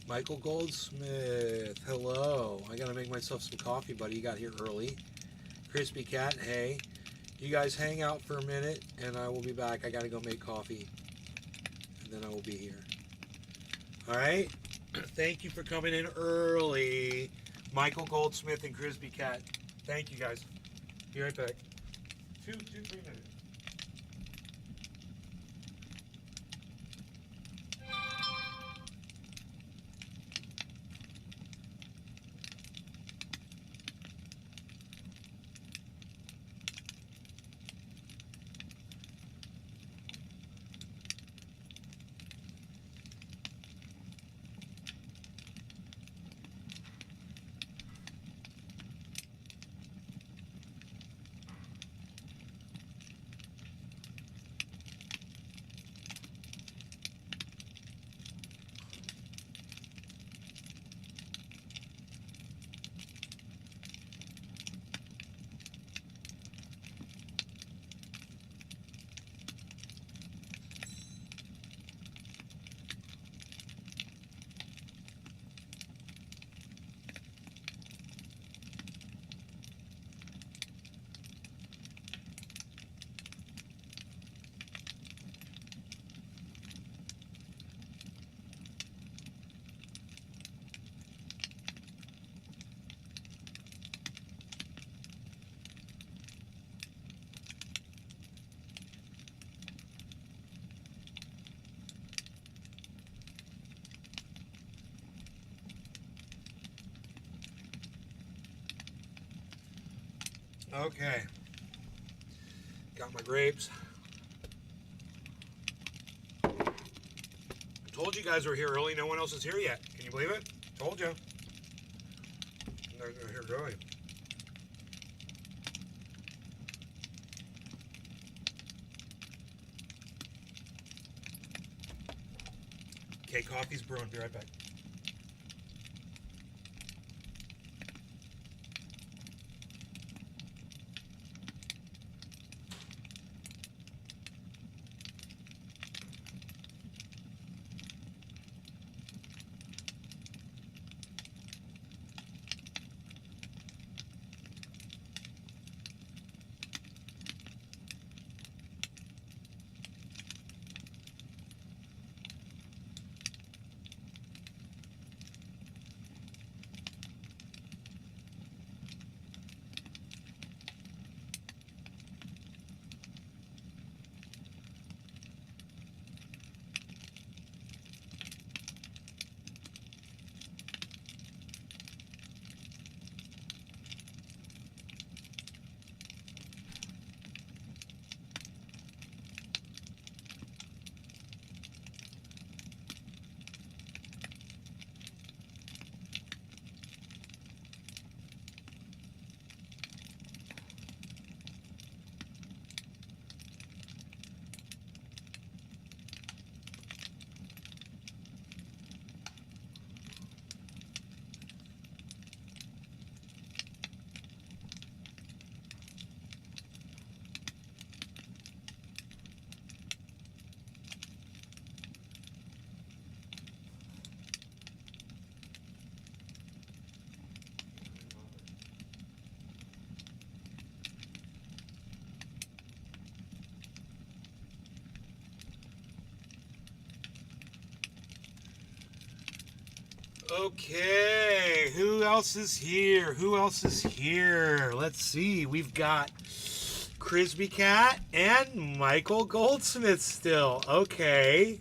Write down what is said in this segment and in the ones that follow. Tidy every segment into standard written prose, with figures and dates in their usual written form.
Michael Goldsmith, hello. I gotta make myself some coffee, buddy. You got here early. Crispy Cat, hey. You guys hang out for a minute, and I will be back. I gotta go make coffee, and then I will be here. All right? Thank you for coming in early. Michael Goldsmith and Crispy Cat. Thank you, guys. Be right back. 3 minutes. Okay. Got my grapes. I told you guys were here early. No one else is here yet. Can you believe it? Told you. They're here early. Okay, coffee's brewing. Be right back. Okay, who else is here? Who else is here? Let's see. We've got Crispy Cat and Michael Goldsmith still. Okay.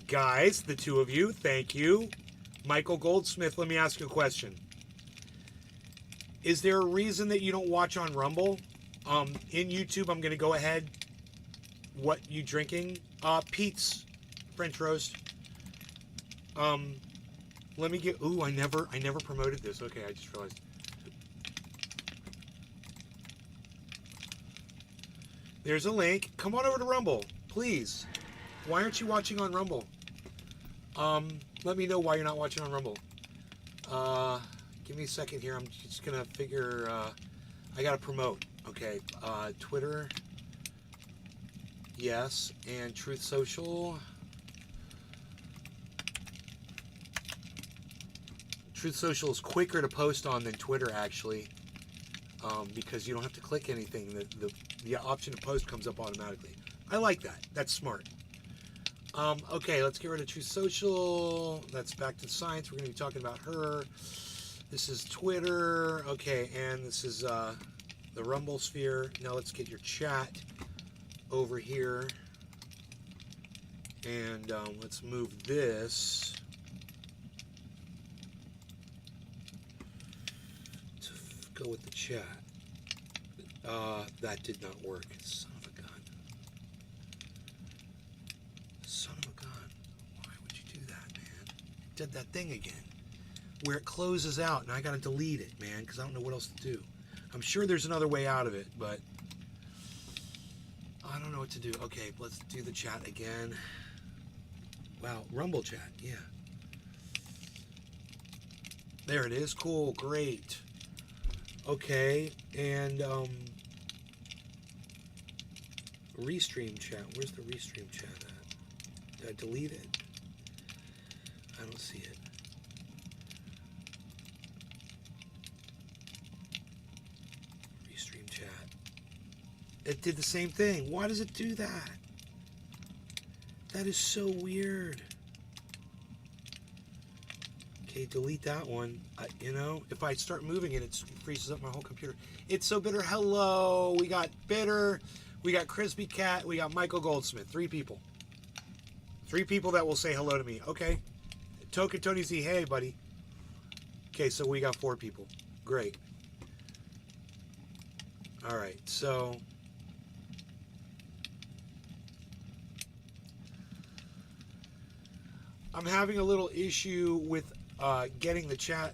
Guys, the two of you, thank you. Michael Goldsmith, let me ask you a question. Is there a reason that you don't watch on Rumble? In YouTube, I'm going to go ahead. What you drinking? Pete's French roast. Let me get. Ooh, I never promoted this. Okay, I just realized. There's a link. Come on over to Rumble, please. Why aren't you watching on Rumble? Let me know why you're not watching on Rumble. Give me a second here. I'm just gonna figure. I gotta promote. Okay. Twitter. Yes, and Truth Social. Truth Social is quicker to post on than Twitter, actually, because you don't have to click anything. The option to post comes up automatically. I like that. That's smart. Okay, let's get rid of Truth Social. That's back to science. We're going to be talking about her. This is Twitter. Okay, and this is the Rumble sphere. Now let's get your chat over here. And let's move this to go with the chat. That did not work. Son of a gun. Son of a gun. Why would you do that, man? It did that thing again. Where it closes out, and I gotta delete it, man, because I don't know what else to do. I'm sure there's another way out of it, but I don't know what to do. Okay, let's do the chat again. Wow, Rumble chat, yeah. There it is. Cool, great. Okay, and Restream chat. Where's the Restream chat at? Did I delete it? I don't see it. Restream chat. It did the same thing. Why does it do that? That is so weird. Okay, delete that one. You know, if I start moving it, it freezes up my whole computer. It's so bitter. Hello. We got Bitter. We got Crispy Cat. We got Michael Goldsmith. 3 people. 3 people that will say hello to me. Okay. Token Tony Z. Hey, buddy. Okay, so we got 4 people. Great. All right, so I'm having a little issue with getting the chat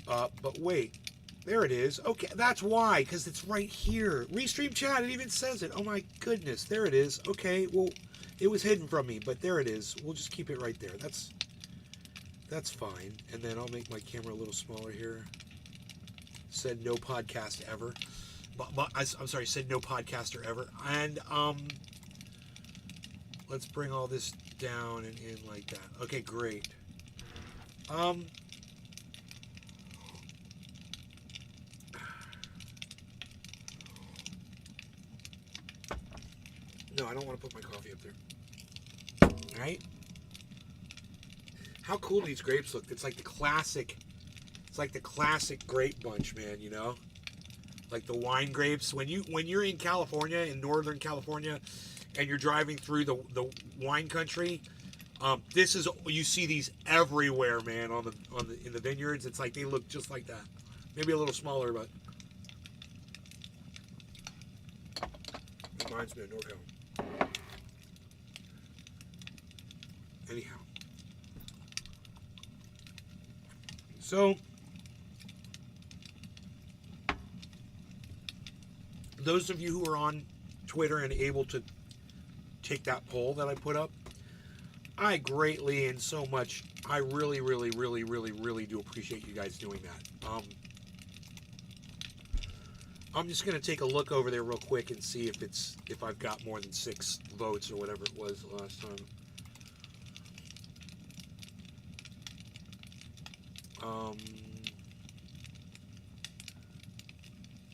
up, but wait, there it is. Okay, that's why, because it's right here. Restream chat, it even says it. Oh my goodness, there it is. Okay, well, it was hidden from me, but there it is. We'll just keep it right there. That's fine. And then I'll make my camera a little smaller here. Said no podcast ever. But I'm sorry, said no podcaster ever. And let's bring all this down and in like that. Okay, great. No, I don't want to put my coffee up there. All right. How cool do these grapes look? It's like the classic. It's like the classic grape bunch, man. You know, like the wine grapes. When you're in California, in Northern California, and you're driving through the wine country, this is, you see these everywhere, man. In the vineyards, it's like they look just like that. Maybe a little smaller, but reminds me of NorCal. Anyhow, so those of you who are on Twitter and able to take that poll that I put up, I greatly and so much, I really, really, really, really, really do appreciate you guys doing that. I'm just going to take a look over there real quick and see if I've got more than 6 votes or whatever it was last time.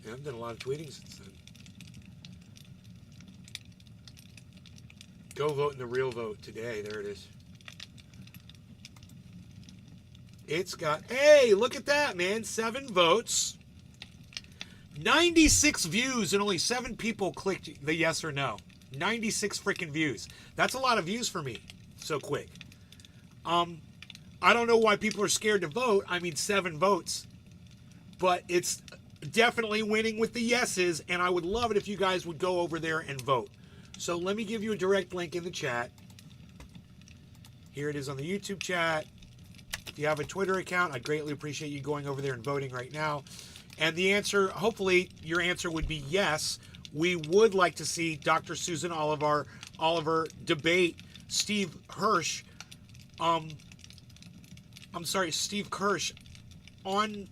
Yeah, I've done a lot of tweeting since then. Go vote in the real vote today. There it is. It's got, hey, look at that, man. 7 votes. 96 views and only 7 people clicked the yes or no. 96 freaking views. That's a lot of views for me so quick. I don't know why people are scared to vote. I mean, 7 votes. But it's definitely winning with the yeses, and I would love it if you guys would go over there and vote. So let me give you a direct link in the chat. Here it is on the YouTube chat. If you have a Twitter account, I'd greatly appreciate you going over there and voting right now. And the answer, hopefully, your answer would be yes. We would like to see Dr. Susan Oliver debate Steve Hirsch. Steve Kirsch on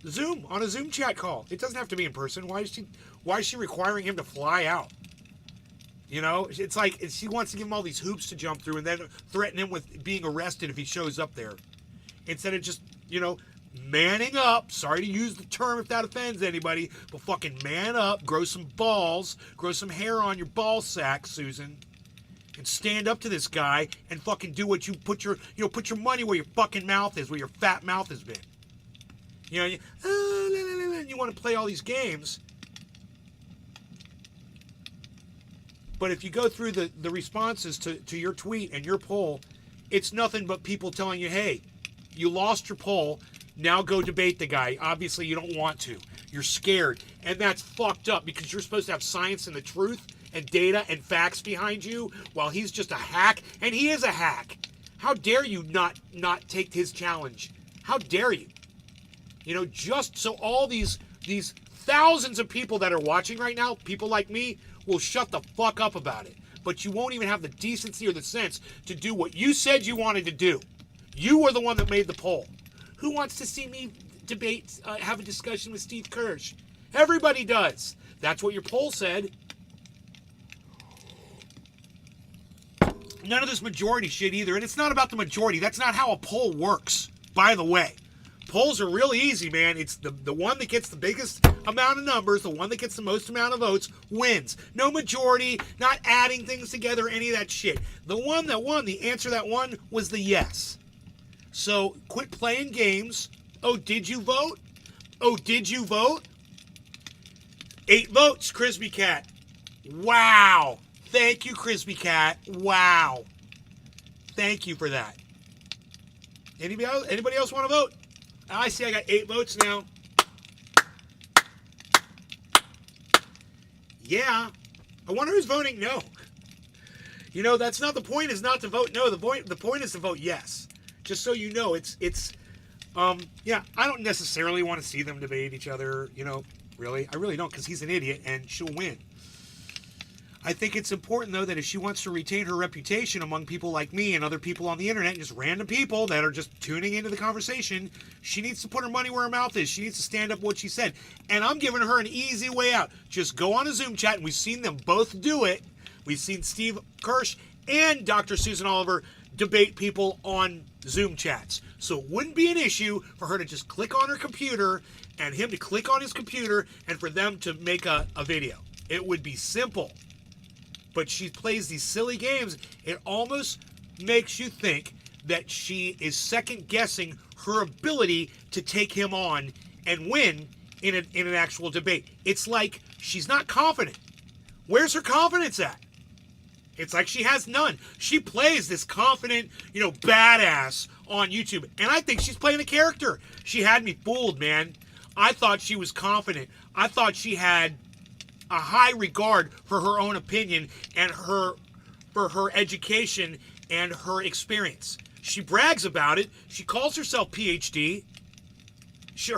Zoom, on a Zoom chat call. It doesn't have to be in person. Why is she requiring him to fly out? You know, it's like she wants to give him all these hoops to jump through and then threaten him with being arrested if he shows up there. Instead of just, manning up. Sorry to use the term if that offends anybody, but fucking man up, grow some balls, grow some hair on your ball sack, Susan, and stand up to this guy and fucking do what you put your money where your fucking mouth is, where your fat mouth has been. You want to play all these games. But if you go through the responses to your tweet and your poll, it's nothing but people telling you, hey, you lost your poll, now go debate the guy. Obviously, you don't want to. You're scared. And that's fucked up because you're supposed to have science and the truth and data and facts behind you while he's just a hack. And he is a hack. How dare you not take his challenge? How dare you? Just so all these thousands of people that are watching right now, people like me, will shut the fuck up about it. But you won't even have the decency or the sense to do what you said you wanted to do. You were the one that made the poll. Who wants to see me debate, have a discussion with Steve Kirsch? Everybody does. That's what your poll said. None of this majority shit either. And it's not about the majority. That's not how a poll works, by the way. Polls are really easy, man. It's the one that gets the biggest amount of numbers, the one that gets the most amount of votes, wins. No majority, not adding things together, any of that shit. The one that won, the answer that won was the yes. So quit playing games. Oh, did you vote? Oh, did you vote? 8 votes, Crispy Cat. Wow. Thank you, Crispy Cat. Wow. Thank you for that. Anybody else want to vote? I see I got 8 votes now. Yeah. I wonder who's voting no. That's not the point, is not to vote no. The point is to vote yes. Just so you know, I don't necessarily want to see them debate each other, really. I really don't, because he's an idiot and she'll win. I think it's important, though, that if she wants to retain her reputation among people like me and other people on the internet, just random people that are just tuning into the conversation, she needs to put her money where her mouth is. She needs to stand up what she said. And I'm giving her an easy way out. Just go on a Zoom chat, and we've seen them both do it. We've seen Steve Kirsch and Dr. Susan Oliver debate people on Zoom chats. So it wouldn't be an issue for her to just click on her computer and him to click on his computer and for them to make a video. It would be simple. But she plays these silly games. It almost makes you think that she is second-guessing her ability to take him on and win in an actual debate. It's like she's not confident. Where's her confidence at? It's like she has none. She plays this confident, badass on YouTube. And I think she's playing a character. She had me fooled, man. I thought she was confident. I thought she had a high regard for her own opinion and for her education and her experience. She brags about it. She calls herself PhD.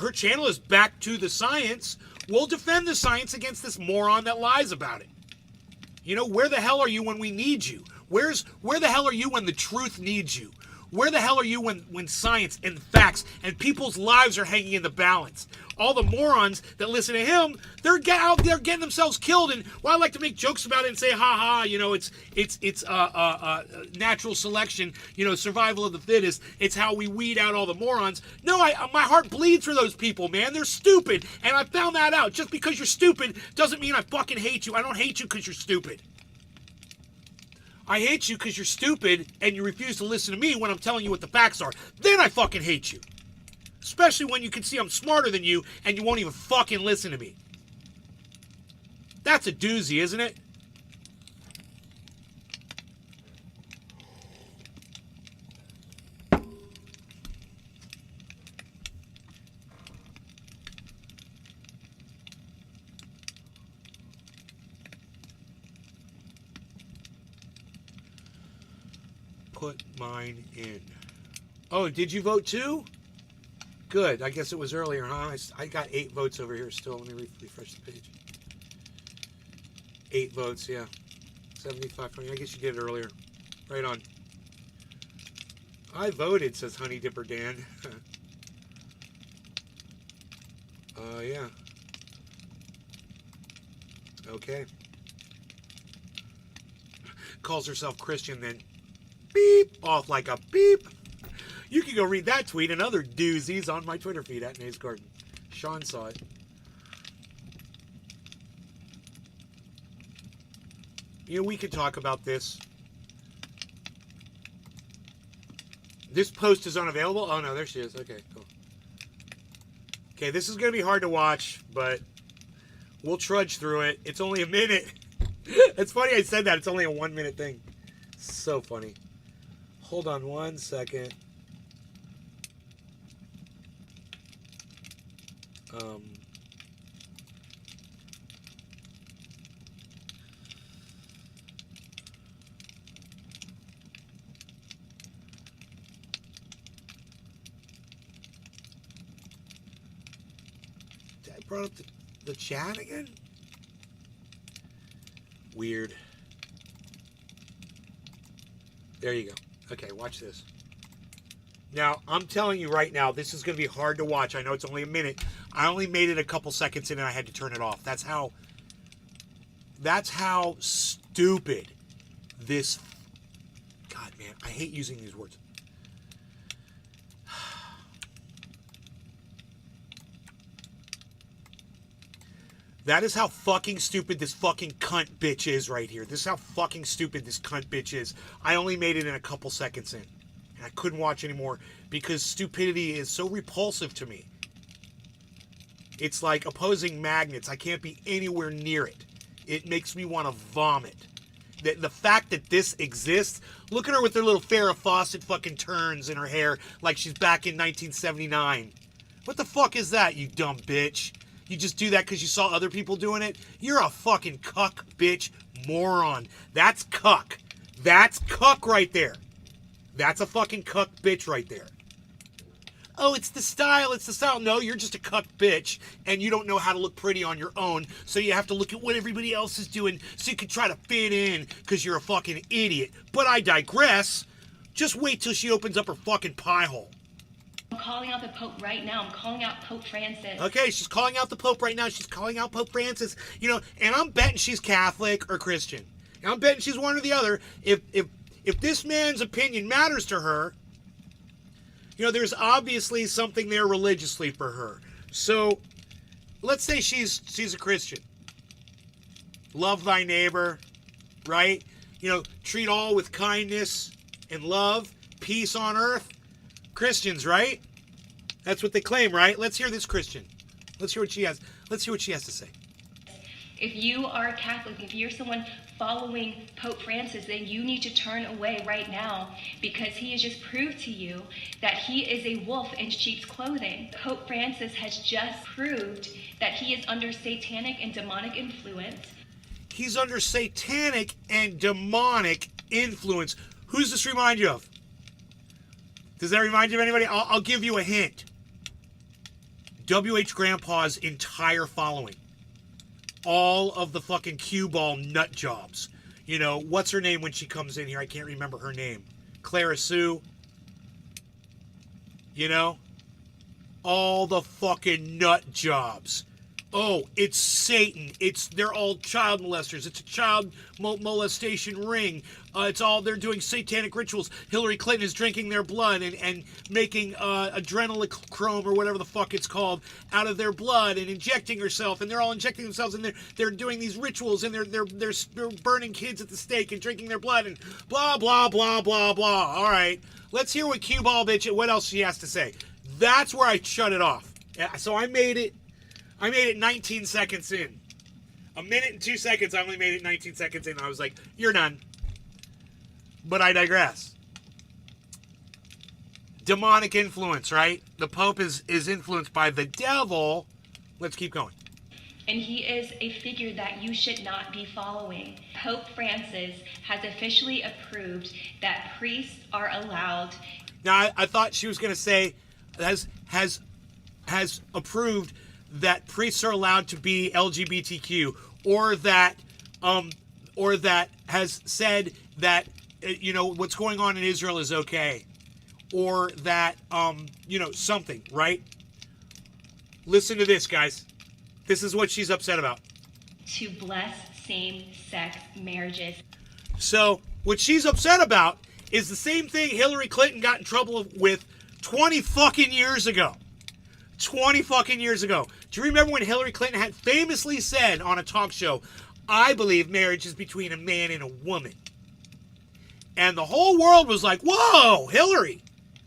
Her channel is Back to the Science. We'll defend the science against this moron that lies about it. Where the hell are you when we need you? Where the hell are you when the truth needs you? Where the hell are you when science and facts and people's lives are hanging in the balance? All the morons that listen to him, they're out there getting themselves killed. And I like to make jokes about it and say, ha, it's natural selection, survival of the fittest. It's how we weed out all the morons. No, my heart bleeds for those people, man. They're stupid. And I found that out. Just because you're stupid doesn't mean I fucking hate you. I don't hate you because you're stupid. I hate you because you're stupid and you refuse to listen to me when I'm telling you what the facts are. Then I fucking hate you. Especially when you can see I'm smarter than you and you won't even fucking listen to me. That's a doozy, isn't it? Put mine in. Oh, did you vote too? Good. I guess it was earlier, huh? I got 8 votes over here still. Let me refresh the page. 8 votes, yeah. 75-20. I guess you did it earlier. Right on. I voted, says Honey Dipper Dan. Yeah. Okay. Calls herself Christian, then beep off like a beep. You can go read that tweet and other doozies on my Twitter feed at Nay's Garden. Sean saw it. You know, we could talk about this. This post is unavailable? Oh, no, there she is. Okay, cool. Okay, this is going to be hard to watch, but we'll trudge through it. It's only a minute. It's funny I said that. It's only a 1 minute thing. So funny. Hold on 1 second. Dad brought up the chat again? Weird. There you go. Okay, watch this. Now, I'm telling you right now, this is going to be hard to watch. I know it's only a minute. I only made it a couple seconds in and I had to turn it off. That's how stupid this... God, man, I hate using these words. That is how fucking stupid this fucking cunt bitch is right here. This is how fucking stupid this cunt bitch is. I only made it in a couple seconds in. And I couldn't watch anymore because stupidity is so repulsive to me. It's like opposing magnets. I can't be anywhere near it. It makes me want to vomit. The fact that this exists, look at her with her little Farrah Fawcett fucking turns in her hair like she's back in 1979. What the fuck is that, you dumb bitch? You just do that because you saw other people doing it? You're a fucking cuck, bitch, moron. That's cuck. That's cuck right there. That's a fucking cuck bitch right there. Oh, it's the style, it's the style. No, you're just a cuck bitch, and you don't know how to look pretty on your own, so you have to look at what everybody else is doing so you can try to fit in because you're a fucking idiot. But I digress. Just wait till she opens up her fucking pie hole. I'm calling out the Pope right now. I'm calling out Pope Francis. Okay, she's calling out the Pope right now. She's calling out Pope Francis. You know, and I'm betting she's Catholic or Christian. And I'm betting she's one or the other. If this man's opinion matters to her, you know, there's obviously something there religiously for her. So, let's say she's a Christian. Love thy neighbor, right? You know, treat all with kindness and love, peace on earth. Christians, right? That's what they claim, right? Let's hear this Christian. Let's hear what she has. Let's hear what she has to say. If you are a Catholic, if you're someone following Pope Francis, then you need to turn away right now because he has just proved to you that he is a wolf in sheep's clothing. Pope Francis has just proved that he is under satanic and demonic influence. He's under satanic and demonic influence. Who does this remind you of? Does that remind you of anybody? I'll give you a hint. W.H. Grandpa's entire following. All of the fucking cue ball nut jobs. You know, what's her name when she comes in here? I can't remember her name. Clara Sue. You know? All the fucking nut jobs. Oh, it's Satan. They're all child molesters. It's a child molestation ring. They're doing satanic rituals. Hillary Clinton is drinking their blood and making adrenochrome or whatever the fuck it's called out of their blood and injecting herself. And they're all injecting themselves and they're doing these rituals and they're burning kids at the stake and drinking their blood and blah, blah, blah, blah, blah. All right. Let's hear what Cue Ball Bitch, what else she has to say. That's where I shut it off. So I made it 19 seconds in. A minute and 2 seconds, I only made it 19 seconds in. I was like, you're done. But I digress. Demonic influence, right? The Pope is influenced by the devil. Let's keep going. And he is a figure that you should not be following. Pope Francis has officially approved that priests are allowed. Now, I thought she was going to say has approved that priests are allowed to be LGBTQ, or that has said that you know what's going on in Israel is okay, or that you know something, right? Listen to this, guys. This is what she's upset about. To bless same-sex marriages. So what she's upset about is the same thing Hillary Clinton got in trouble with 20 fucking years ago. 20 fucking years ago. Do you remember when Hillary Clinton had famously said on a talk show, I believe marriage is between a man and a woman? And the whole world was like, whoa, Hillary,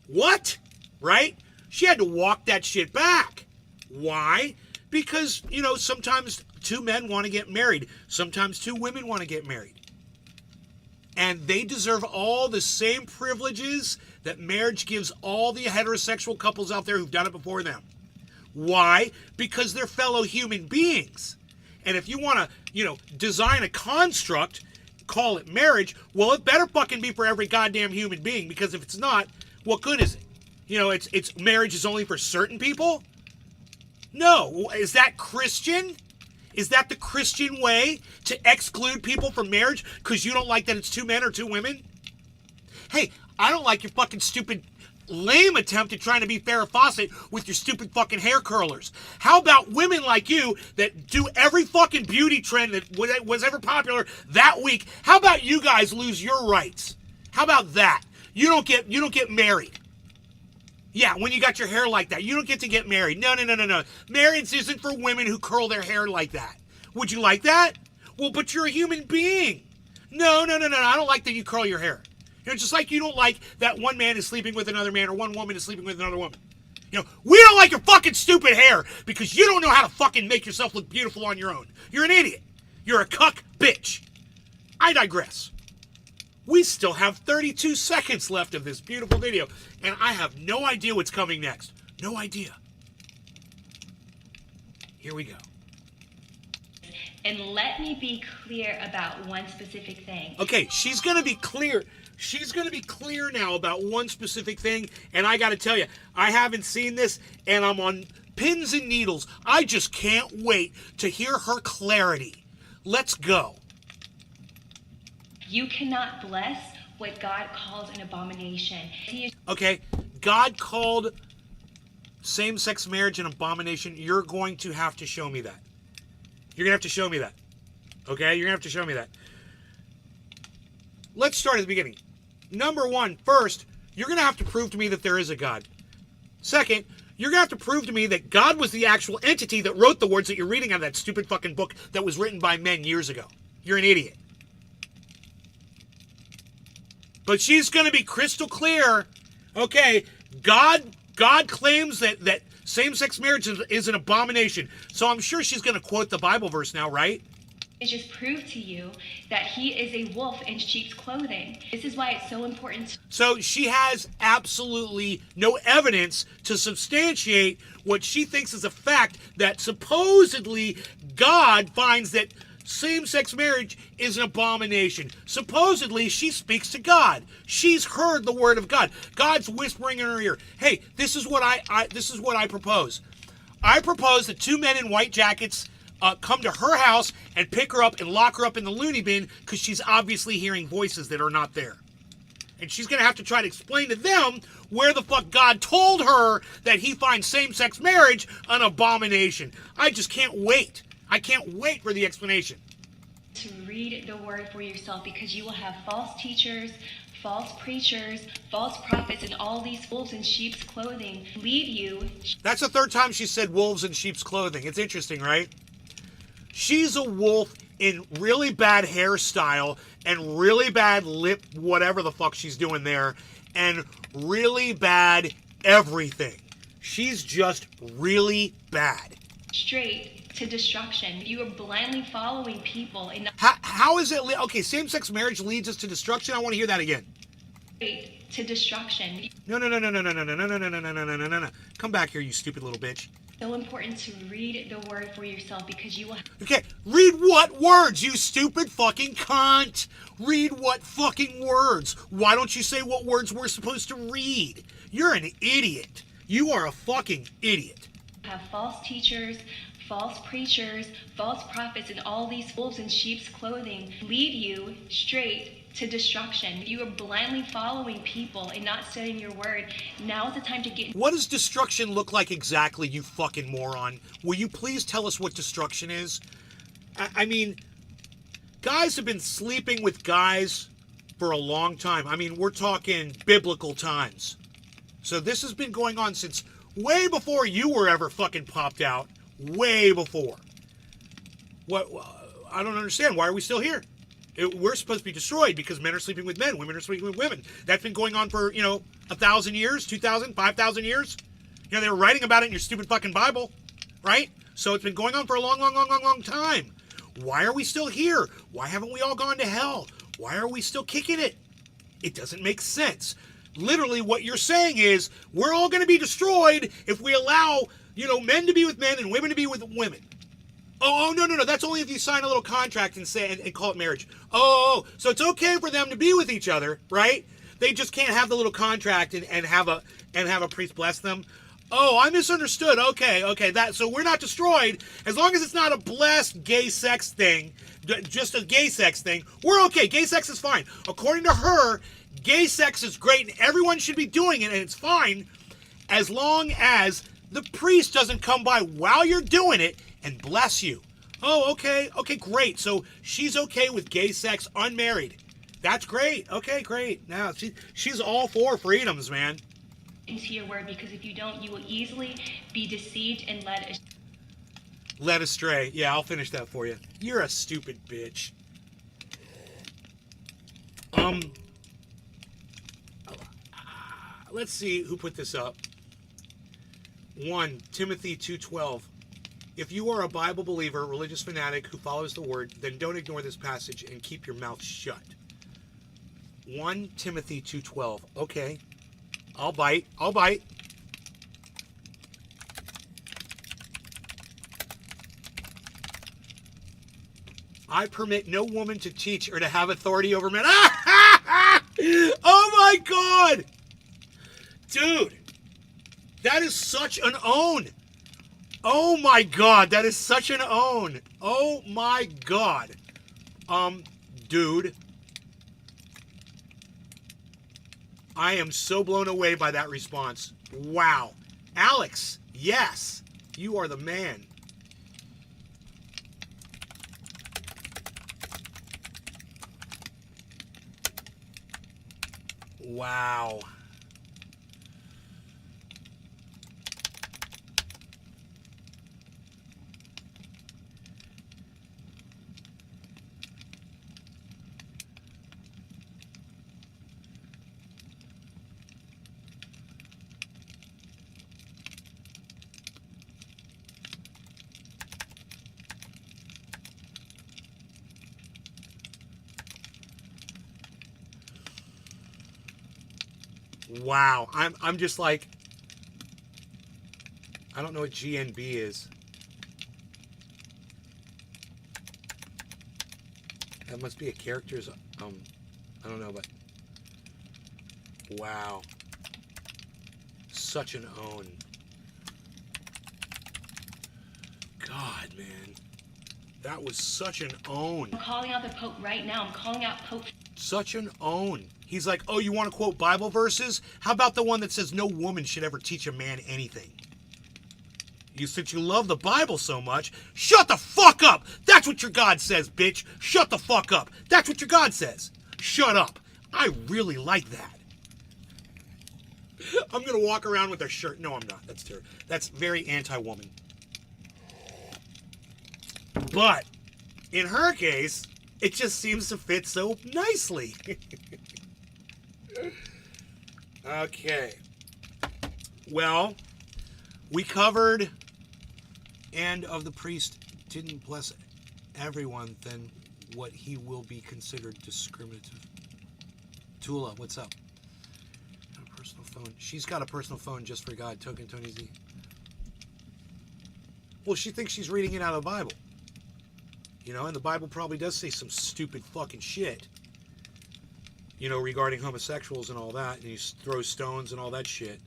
what? Right? She had to walk that shit back. Why? Because, you know, sometimes two men want to get married. Sometimes two women want to get married. And they deserve all the same privileges that marriage gives all the heterosexual couples out there who've done it before them. Why? Because they're fellow human beings. And if you want to, you know, design a construct, call it marriage, well, it better fucking be for every goddamn human being, because if it's not, what good is it? You know, it's marriage is only for certain people? No. Is that Christian? Is that the Christian way to exclude people from marriage because you don't like that it's two men or two women? Hey, I don't like your fucking stupid, lame attempt at trying to be Farrah Fawcett with your stupid fucking hair curlers. How about women like you that do every fucking beauty trend that was ever popular that week? How about you guys lose your rights? How about that? You don't get married. Yeah, when you got your hair like that, you don't get to get married. No. Marriage isn't for women who curl their hair like that. Would you like that? Well, but you're a human being. No. I don't like that you curl your hair. You know, just like you don't like that one man is sleeping with another man or one woman is sleeping with another woman. You know, we don't like your fucking stupid hair because you don't know how to fucking make yourself look beautiful on your own. You're an idiot. You're a cuck bitch. I digress. We still have 32 seconds left of this beautiful video, and I have no idea what's coming next. No idea. Here we go. And let me be clear about one specific thing. Okay, she's going to be clear. She's going to be clear now about one specific thing, and I got to tell you, I haven't seen this, and I'm on pins and needles. I just can't wait to hear her clarity. Let's go. You cannot bless what God calls an abomination. Okay, God called same-sex marriage an abomination. You're going to have to show me that. You're going to have to show me that. Okay, you're going to have to show me that. Let's start at the beginning. Number one, first, you're going to have to prove to me that there is a God. Second, you're going to have to prove to me that God was the actual entity that wrote the words that you're reading out of that stupid fucking book that was written by men years ago. You're an idiot. But she's going to be crystal clear. Okay, God claims that same-sex marriage is an abomination. So I'm sure she's going to quote the Bible verse now, right? It just proved to you that he is a wolf in sheep's clothing. This is why it's so important. So she has absolutely no evidence to substantiate what she thinks is a fact, that supposedly God finds that same-sex marriage is an abomination. Supposedly, she speaks to God. She's heard the word of God. God's whispering in her ear. Hey, this is what I propose. I propose that two men in white jackets come to her house and pick her up and lock her up in the loony bin because she's obviously hearing voices that are not there. And she's going to have to try to explain to them where the fuck God told her that he finds same-sex marriage an abomination. I just can't wait. I can't wait for the explanation. To read the word for yourself, because you will have false teachers, false preachers, false prophets, and all these wolves in sheep's clothing lead you. That's the third time she said wolves in sheep's clothing. It's interesting, right? She's a wolf in really bad hairstyle and really bad lip, whatever the fuck she's doing there, and really bad everything. She's just really bad. Straight to destruction. You are blindly following people. And how is it? Okay, same-sex marriage leads us to destruction. I want to hear that again. Straight to destruction. No. Come back here, you stupid little bitch. So important to read the word for yourself, because you will. Okay, read what words, you stupid fucking cunt? Read what fucking words? Why don't you say what words we're supposed to read? You're an idiot. You are a fucking idiot. Have false teachers, false preachers, false prophets, and all these wolves in sheep's clothing lead you straight to destruction. You are blindly following people and not studying your word. Now is the time to get. What does destruction look like exactly, you fucking moron? Will you please tell us what destruction is? I mean, guys have been sleeping with guys for a long time. I mean, we're talking biblical times. So this has been going on since way before you were ever fucking popped out. Way before. What? I don't understand. Why are we still here? We're supposed to be destroyed because men are sleeping with men, women are sleeping with women. That's been going on for, 1,000 years, 2,000, 5,000 years. They were writing about it in your stupid fucking Bible, right? So it's been going on for a long, long, long, long, long time. Why are we still here? Why haven't we all gone to hell? Why are we still kicking it? It doesn't make sense. Literally what you're saying is we're all going to be destroyed if we allow, men to be with men and women to be with women. Oh, no. That's only if you sign a little contract and say and call it marriage. Oh, so it's okay for them to be with each other, right? They just can't have the little contract and have a priest bless them. Oh, I misunderstood. Okay. So we're not destroyed as long as it's not a blessed gay sex thing, just a gay sex thing. We're okay. Gay sex is fine. According to her, gay sex is great and everyone should be doing it and it's fine as long as the priest doesn't come by while you're doing it and bless you. Oh, okay. Okay, great. So she's okay with gay sex unmarried. That's great. Okay, great. Now she's all for freedoms, man. Into your word, because if you don't, you will easily be deceived and led astray. Yeah, I'll finish that for you. You're a stupid bitch. Let's see who put this up. 1 Timothy 2:12. If you are a Bible believer, religious fanatic who follows the word, then don't ignore this passage and keep your mouth shut. 1 Timothy 2:12. Okay. I'll bite. I permit no woman to teach or to have authority over men. Oh my God! Dude, that is such an own. Oh my God, that is such an own. Oh my God. Dude. I am so blown away by that response. Wow. Alex, yes, you are the man. Wow. Wow, I'm just like, I don't know what GNB is. That must be a character's, I don't know, but wow, such an own. God, man, that was such an own. I'm calling out the Pope right now. I'm calling out Pope. Such an own. He's like, oh, you want to quote Bible verses? How about the one that says no woman should ever teach a man anything? Since you love the Bible so much, shut the fuck up. That's what your God says, bitch. Shut the fuck up. That's what your God says. Shut up. I really like that. I'm going to walk around with a shirt. No, I'm not. That's terrible. That's very anti-woman. But in her case, it just seems to fit so nicely. Okay. Well, we covered, and of the priest didn't bless everyone, then what he will be considered discriminative. Tula, what's up? Got a personal phone. She's got a personal phone just for God. Token Tony Z. Well, she thinks she's reading it out of the Bible. And the Bible probably does say some stupid fucking shit. Regarding homosexuals and all that, and you throw stones and all that shit.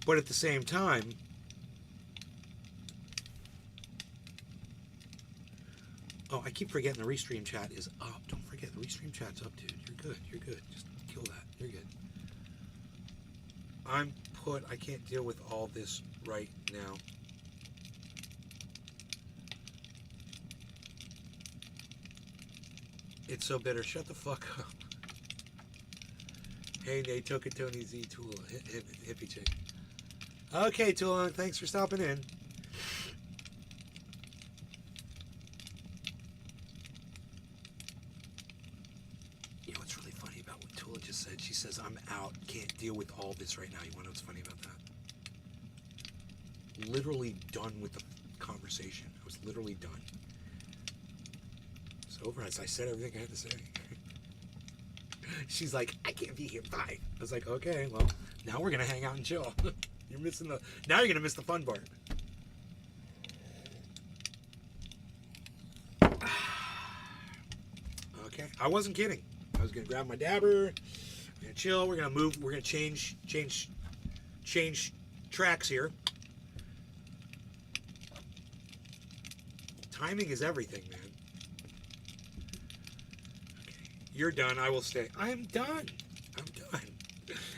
But at the same time, oh, I keep forgetting the restream chat is up. Don't forget, the restream chat's up, dude. You're good. Just kill that. You're good. I can't deal with all this right now. It's so bitter. Shut the fuck up. Hey, Nate, Toka Tony Z, Tula, hippie chick. Okay, Tula, thanks for stopping in. You know what's really funny about what Tula just said? She says, I'm out, can't deal with all this right now. You want to know what's funny about that? Literally done with the conversation. I was literally done. It's over. As I said everything I had to say. She's like, I can't be here. Bye. I was like, okay, well, now we're gonna hang out and chill. You're missing the. Now you're gonna miss the fun part. Okay, I wasn't kidding. I was gonna grab my dabber. We're gonna chill. We're gonna move. We're gonna change tracks here. Timing is everything, man. Okay. You're done. I will stay. I'm done. I'm done.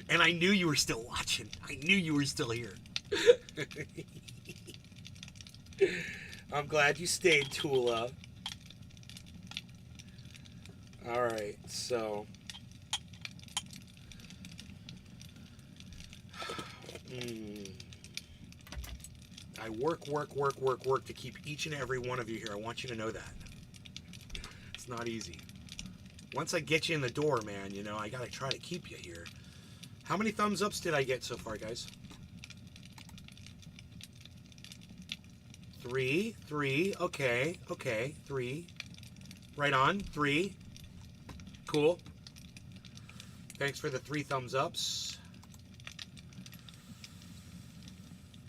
And I knew you were still watching. I knew you were still here. I'm glad you stayed, Tula. All right, so. I work to keep each and every one of you here. I want you to know that. It's not easy. Once I get you in the door, man, you know, I gotta try to keep you here. How many thumbs ups did I get so far, guys? 3, okay, 3. Right on, 3. Cool. Thanks for the 3 thumbs ups.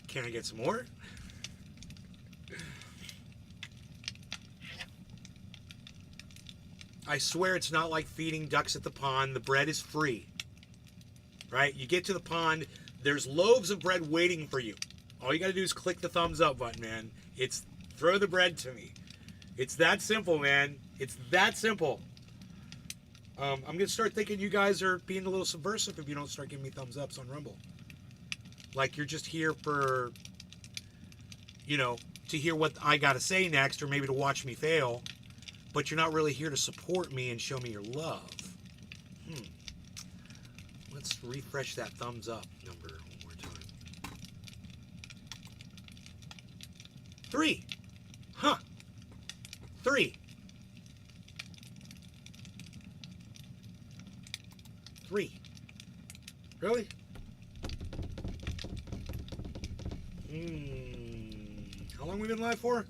Can I get some more? I swear it's not like feeding ducks at the pond. The bread is free. Right? You get to the pond, there's loaves of bread waiting for you. All you got to do is click the thumbs up button, man. It's throw the bread to me. It's that simple, man. It's that simple. I'm going to start thinking you guys are being a little subversive if you don't start giving me thumbs ups on Rumble. Like you're just here for, you know, to hear what I got to say next or maybe to watch me fail. But you're not really here to support me and show me your love. Let's refresh that thumbs up number one more time. 3. Huh. 3. 3. Really? How long have we been live for?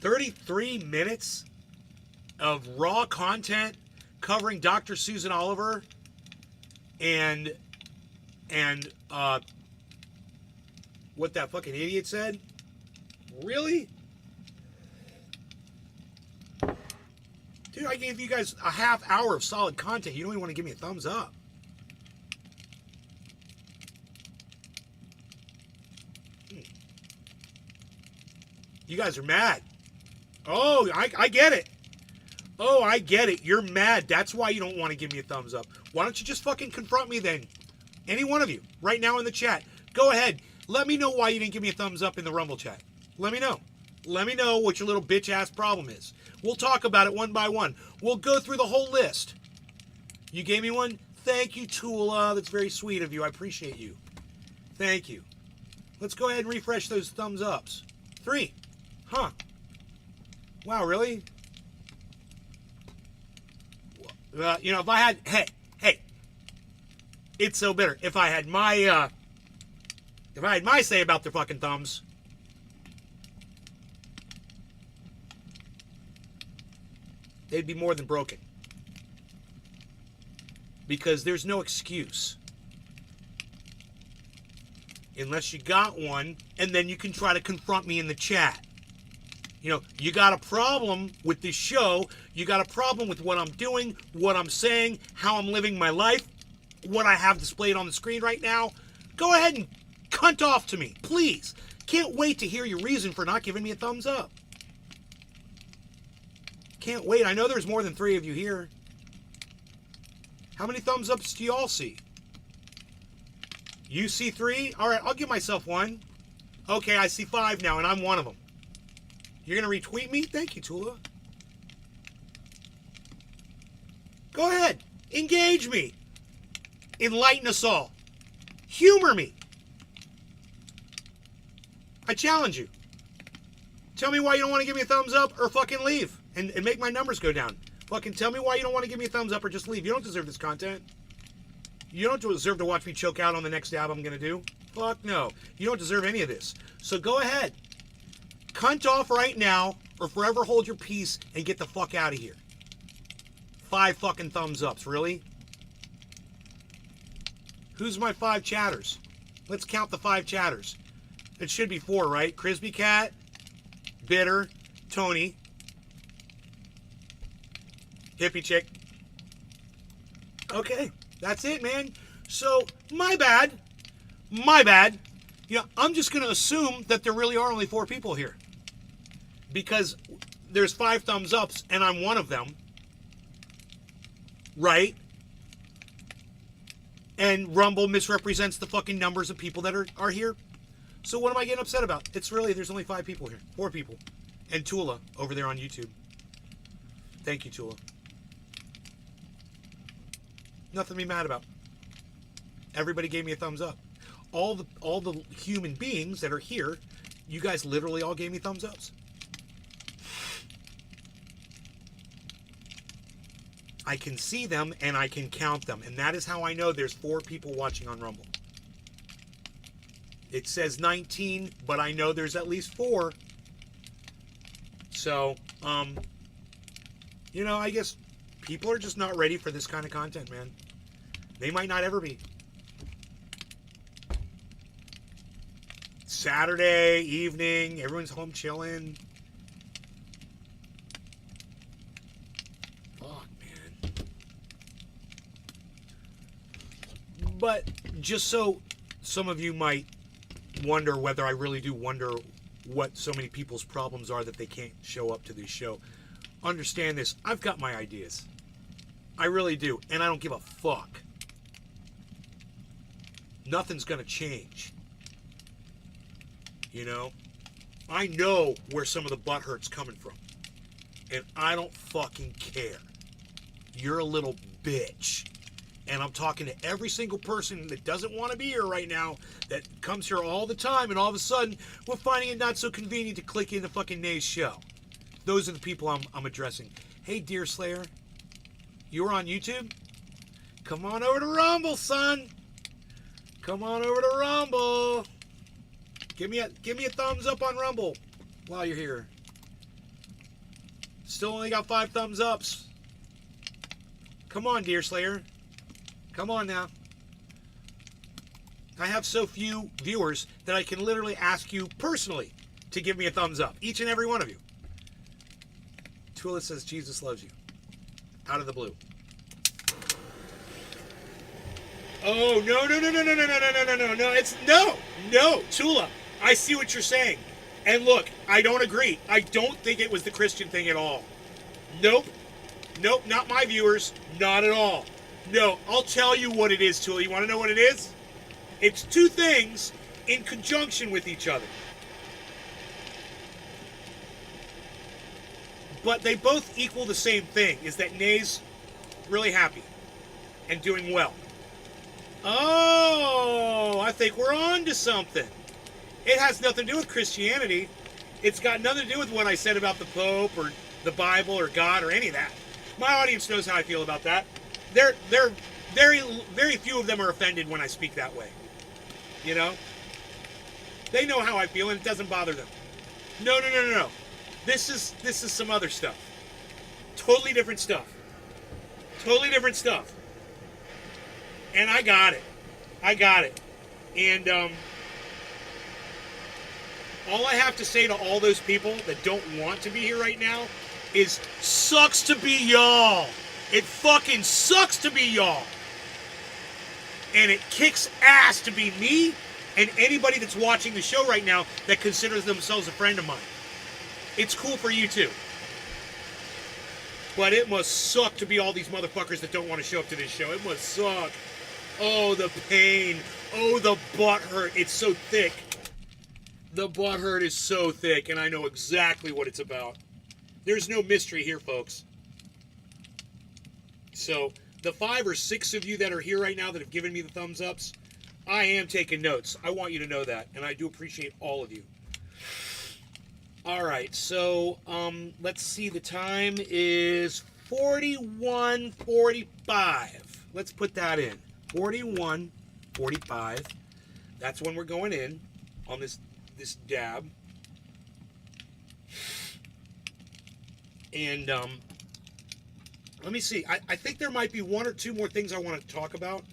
33 minutes of raw content covering Dr. Susan Oliver and what that fucking idiot said? Really? Dude, I gave you guys a half hour of solid content. You don't even want to give me a thumbs up. You guys are mad. Oh, I get it. Oh, I get it. You're mad. That's why you don't want to give me a thumbs up. Why don't you just fucking confront me then? Any one of you, right now in the chat. Go ahead. Let me know why you didn't give me a thumbs up in the Rumble chat. Let me know. Let me know what your little bitch-ass problem is. We'll talk about it one by one. We'll go through the whole list. You gave me one? Thank you, Tula. That's very sweet of you. I appreciate you. Thank you. Let's go ahead and refresh those thumbs ups. 3. Huh. Wow, really? You know, if I had... Hey. It's so bitter. If I had my say about the fucking thumbs... they'd be more than broken. Because there's no excuse. Unless you got one, and then you can try to confront me in the chat. You know, you got a problem with this show. You got a problem with what I'm doing, what I'm saying, how I'm living my life, what I have displayed on the screen right now. Go ahead and cunt off to me, please. Can't wait to hear your reason for not giving me a thumbs up. Can't wait. I know there's more than 3 of you here. How many thumbs ups do you all see? You see 3? All right, I'll give myself one. Okay, I see 5 now, and I'm one of them. You're going to retweet me? Thank you, Tula. Go ahead. Engage me. Enlighten us all. Humor me. I challenge you. Tell me why you don't want to give me a thumbs up or fucking leave and make my numbers go down. Fucking tell me why you don't want to give me a thumbs up or just leave. You don't deserve this content. You don't deserve to watch me choke out on the next dab I'm going to do. Fuck no. You don't deserve any of this. So go ahead. Cunt off right now or forever hold your peace and get the fuck out of here. 5 fucking thumbs ups. Really? Who's my 5 chatters? Let's count the 5 chatters. It should be 4, right? Crispy Cat, Bitter, Tony, Hippie Chick. Okay, that's it, man. So, my bad. You know, I'm just going to assume that there really are only 4 people here. Because there's 5 thumbs ups, and I'm one of them. Right? And Rumble misrepresents the fucking numbers of people that are here. So what am I getting upset about? It's really, there's only 5 people here. 4 people. And Tula over there on YouTube. Thank you, Tula. Nothing to be mad about. Everybody gave me a thumbs up. All the human beings that are here, you guys literally all gave me thumbs ups. I can see them and I can count them. And that is how I know there's 4 people watching on Rumble. It says 19, but I know there's at least 4. So, you know, I guess people are just not ready for this kind of content, man. They might not ever be. Saturday evening, everyone's home chilling. Fuck, man. But just so some of you might wonder whether I really do wonder what so many people's problems are that they can't show up to this show. Understand this. I've got my ideas. I really do. And I don't give a fuck. Nothing's going to change. You know? I know where some of the butt hurt's coming from. And I don't fucking care. You're a little bitch. And I'm talking to every single person that doesn't want to be here right now, that comes here all the time, and all of a sudden, we're finding it not so convenient to click into fucking Nay's show. Those are the people I'm addressing. Hey, Deer Slayer, you were on YouTube? Come on over to Rumble, son. Come on over to Rumble. Give me a thumbs up on Rumble while you're here. Still only got 5 thumbs ups. Come on, Deer Slayer. Come on now. I have so few viewers that I can literally ask you personally to give me a thumbs up. Each and every one of you. Tula says Jesus loves you. Out of the blue. Oh, no. It's no, Tula. I see what you're saying. And look, I don't agree. I don't think it was the Christian thing at all. Nope, not my viewers. Not at all. No, I'll tell you what it is, Tula. You want to know what it is? It's 2 things in conjunction with each other. But they both equal the same thing, is that Nay's really happy and doing well. Oh, I think we're on to something. It has nothing to do with Christianity. It's got nothing to do with what I said about the Pope or the Bible or God or any of that. My audience knows how I feel about that. They're very few of them are offended when I speak that way. You know? They know how I feel and it doesn't bother them. No. This is some other stuff. Totally different stuff. And I got it. And all I have to say to all those people that don't want to be here right now is sucks to be y'all. It fucking sucks to be y'all. And it kicks ass to be me and anybody that's watching the show right now that considers themselves a friend of mine. It's cool for you too. But it must suck to be all these motherfuckers that don't want to show up to this show. It must suck. Oh, the pain. Oh, the butt hurt. It's so thick. The butt hurt is so thick, and I know exactly what it's about. There's no mystery here, folks. So the 5 or 6 of you that are here right now that have given me the thumbs ups, I am taking notes. I want you to know that, and I do appreciate all of you. All right, so let's see. The time is 41:45. Let's put that in. 41:45. That's when we're going in on this dab. And let me see. I think there might be 1 or 2 more things I want to talk about.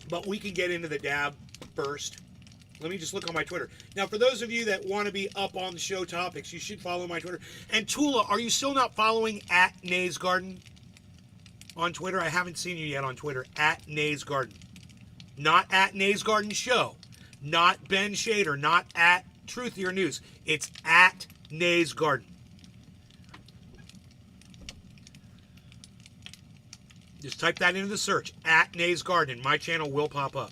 But we can get into the dab first. Let me just look on my Twitter. Now, for those of you that want to be up on the show topics, you should follow my Twitter. And Tula, are you still not following at Nay's Garden on Twitter? I haven't seen you yet on Twitter. At Nay's Garden. Not at Nay's Garden Show. Not Ben Shader. Not at Truthier News. It's at Nay's Garden. Just type that into the search. At Nay's Garden. My channel will pop up.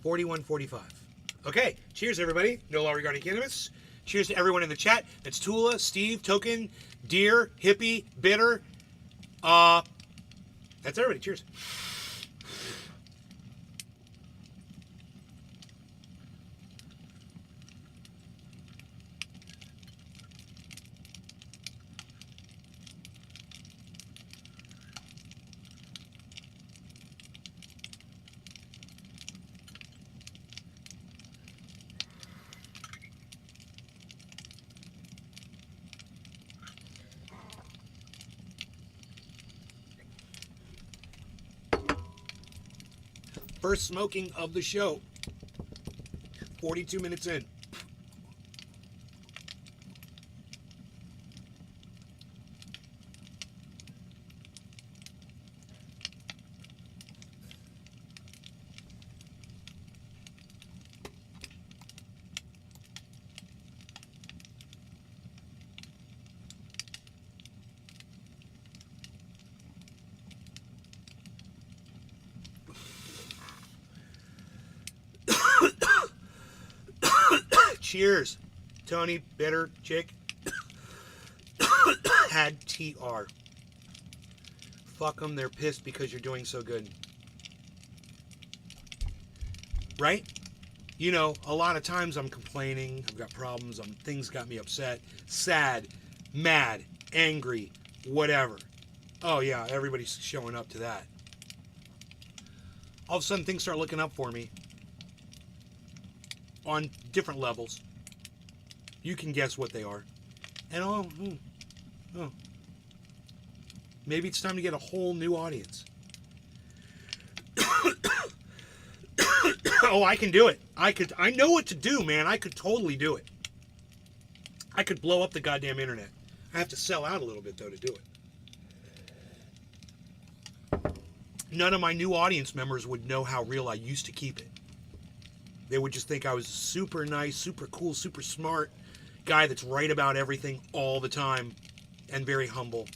41:45. Okay, cheers everybody. No law regarding cannabis. Cheers to everyone in the chat. That's Tula, Steve, Token, Deer, Hippie, Bitter. That's everybody. Cheers. First smoking of the show. 42 minutes in. Cheers, Tony, Bitter, Chick. Had TR. Fuck them, they're pissed because you're doing so good. Right? You know, a lot of times I'm complaining, I've got problems, things got me upset, sad, mad, angry, whatever. Oh yeah, everybody's showing up to that. All of a sudden things start looking up for me. On different levels. You can guess what they are. And maybe it's time to get a whole new audience. Oh, I can do it. I know what to do, man. I could totally do it. I could blow up the goddamn internet. I have to sell out a little bit, though, to do it. None of my new audience members would know how real I used to keep it. They would just think I was a super nice, super cool, super smart guy that's right about everything all the time and very humble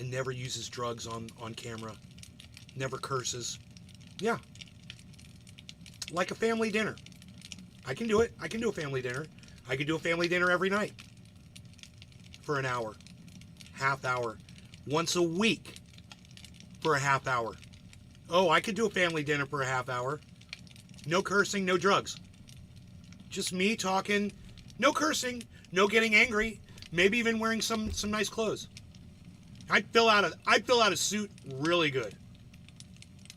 and never uses drugs on camera, never curses. Yeah. Like a family dinner. I can do it. I can do a family dinner. I can do a family dinner every night for an hour, half hour, once a week for a half hour. Oh, I could do a family dinner for a half hour. No cursing, no drugs. Just me talking, no cursing, no getting angry, maybe even wearing some nice clothes. I'd fill out a suit really good.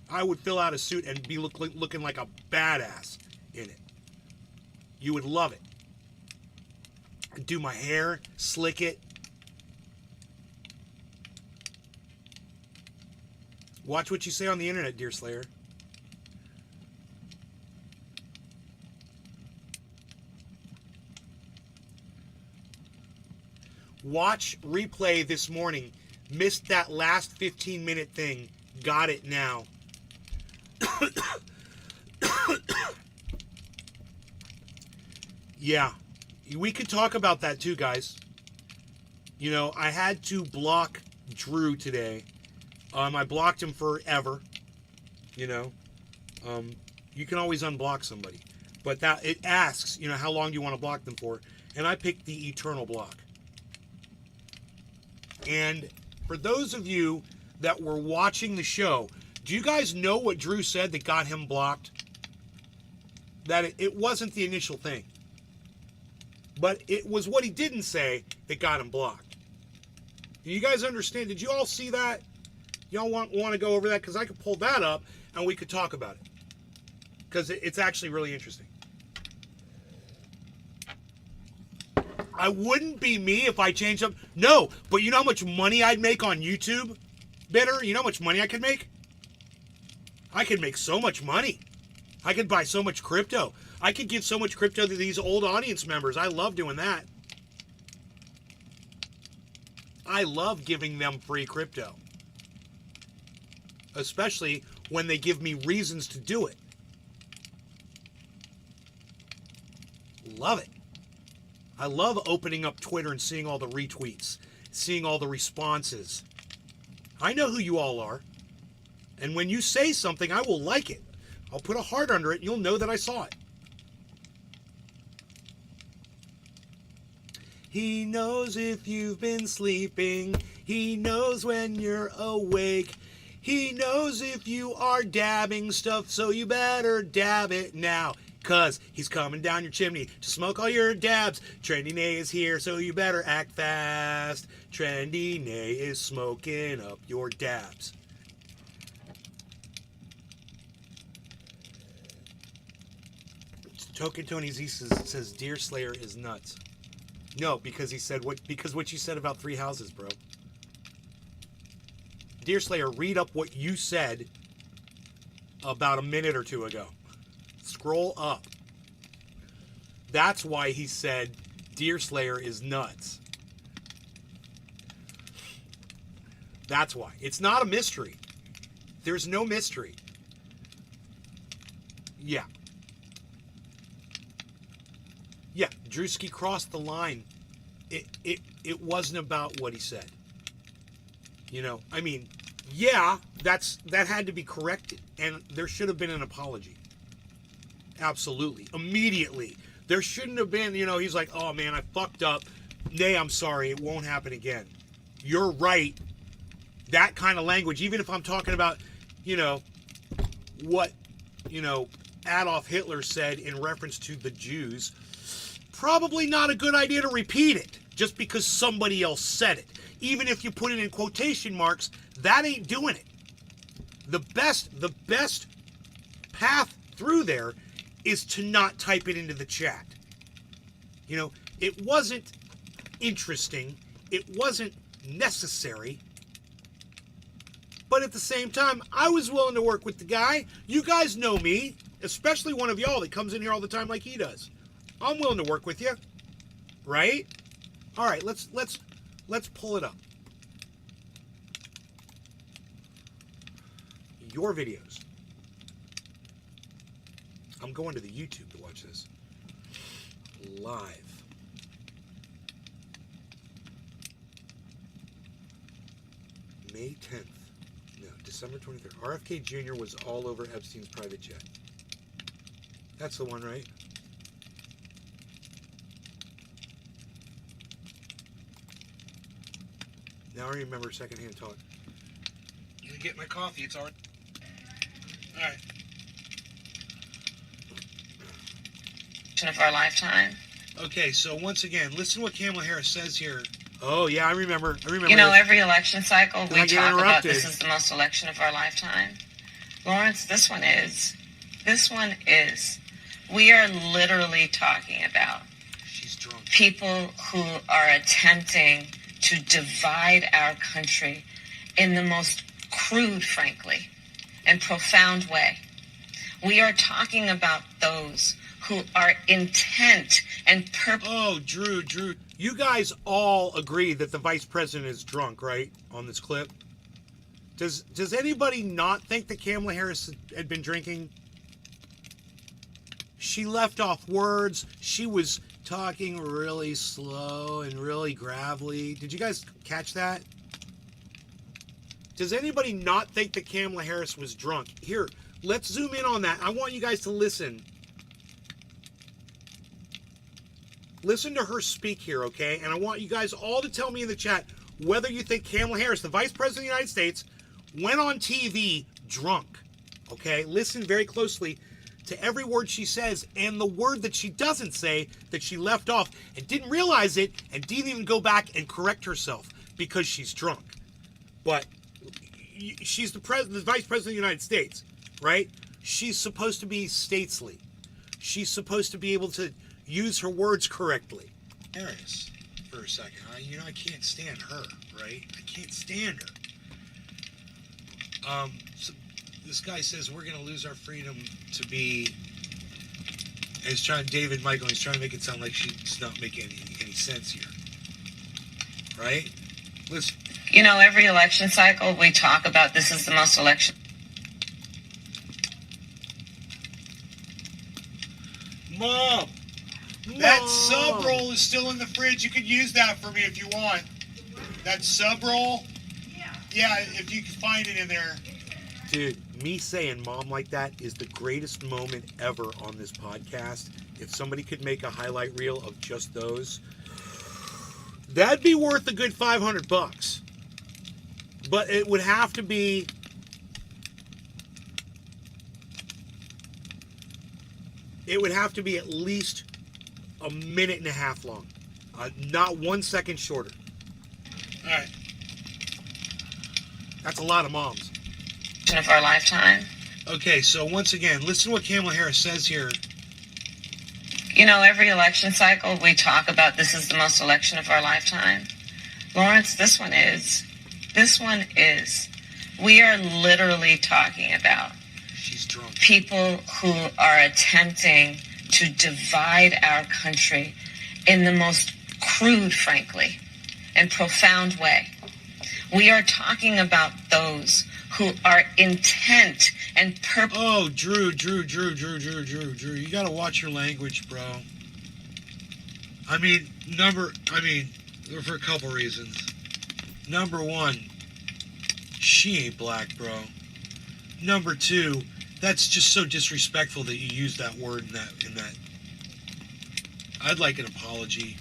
I would fill out a suit and be looking like a badass in it. You would love it. I'd do my hair, slick it. Watch what you say on the internet, dear Slayer. Watch replay this morning. Missed that last 15-minute thing. Got it now. Yeah. We could talk about that too, guys. You know, I had to block Drew today. I blocked him forever. You know. You can always unblock somebody. But that it asks, you know, how long do you want to block them for? And I picked the eternal block. And for those of you that were watching the show, do you guys know what Drew said that got him blocked? That it wasn't the initial thing. But it was what he didn't say that got him blocked. Do you guys understand? Did you all see that? Y'all want to go over that? Because I could pull that up and we could talk about it. Because it's actually really interesting. I wouldn't be me if I changed up. No, but you know how much money I'd make on YouTube? Bitter? You know how much money I could make? I could make so much money. I could buy so much crypto. I could give so much crypto to these old audience members. I love doing that. I love giving them free crypto. Especially when they give me reasons to do it. Love it. I love opening up Twitter and seeing all the retweets, seeing all the responses. I know who you all are. And when you say something, I will like it. I'll put a heart under it and you'll know that I saw it. He knows if you've been sleeping. He knows when you're awake. He knows if you are dabbing stuff, so you better dab it now. 'Cause he's coming down your chimney to smoke all your dabs. Trendy Nay is here, so you better act fast. Trendy Nay is smoking up your dabs. Token Tony Z says Deer Slayer is nuts. No, because he said what you said about 3 houses, bro. Deer Slayer, read up what you said about a minute or two ago. Scroll up. That's why he said Deer Slayer is nuts. That's why. It's not a mystery. There's no mystery. Yeah. Yeah, Drewski crossed the line. It wasn't about what he said. You know, I mean, yeah, that had to be corrected, and there should have been an apology. Absolutely, immediately. There shouldn't have been. You know, he's like, "Oh man, I fucked up. Nay, I'm sorry. It won't happen again." You're right. That kind of language, even if I'm talking about, you know, what, you know, Adolf Hitler said in reference to the Jews. Probably not a good idea to repeat it just because somebody else said it. Even if you put it in quotation marks, that ain't doing it. The best path through there is to not type it into the chat. You know, it wasn't interesting. It wasn't necessary. But at the same time, I was willing to work with the guy. You guys know me, especially one of y'all that comes in here all the time like he does. I'm willing to work with you, right? All right, let's pull it up. Your videos. I'm going to the YouTube to watch this live. May 10th. No, December 23rd. RFK Jr. was all over Epstein's private jet. That's the one, right? Now I remember secondhand talk. I'm gonna get my coffee. It's already. All right. Of our lifetime. Okay, so once again, listen to what Kamala Harris says here. Oh yeah, I remember. You know, every election cycle we talk about interrupted. this is the most election of our lifetime. Lawrence, this one is. This one is. We are literally talking about She's drunk. People who are attempting to divide our country in the most crude, frankly, and profound way. We are talking about those who are intent and Oh, Drew, you guys all agree that the vice president is drunk, right? On this clip. Does anybody not think that Kamala Harris had been drinking? She left off words. She was talking really slow and really gravelly. Did you guys catch that? Does anybody not think that Kamala Harris was drunk? Here, let's zoom in on that. I want you guys to listen. Listen to her speak here, okay? And I want you guys all to tell me in the chat, whether you think Kamala Harris, the Vice President of the United States, went on TV drunk. Okay? Listen very closely to every word she says, and the word that she doesn't say that she left off and didn't realize it and didn't even go back and correct herself because she's drunk. But she's the Vice President of the United States, right? She's supposed to be statesly. She's supposed to be able to use her words correctly. Harris, for a second. I can't stand her, right? I can't stand her. So this guy says we're going to lose our freedom to be. And he's trying, David Michael, he's trying to make it sound like she's not making any sense here, right? Listen. You know, every election cycle we talk about this is the most election. Mom, that sub roll is still in the fridge. You could use that for me if you want. That sub roll? Yeah, if you can find it in there. Dude, me saying mom like that is the greatest moment ever on this podcast. If somebody could make a highlight reel of just those, that'd be worth a good $500. But it would have to be at least a minute and a half long. Not 1 second shorter. All right. That's a lot of moms. Of our lifetime. Okay, so once again, listen to what Kamala Harris says here. You know, every election cycle we talk about this is the most election of our lifetime. Lawrence, this one is. We are literally talking about she's drunk. People who are attempting to divide our country in the most crude, frankly, and profound way. We are talking about those who are their and purpose. Oh, Drew. You gotta watch your language, bro. I mean, for a couple reasons. Number one, she ain't black, bro. Number two, that's just so disrespectful that you use that word in that. I'd like an apology.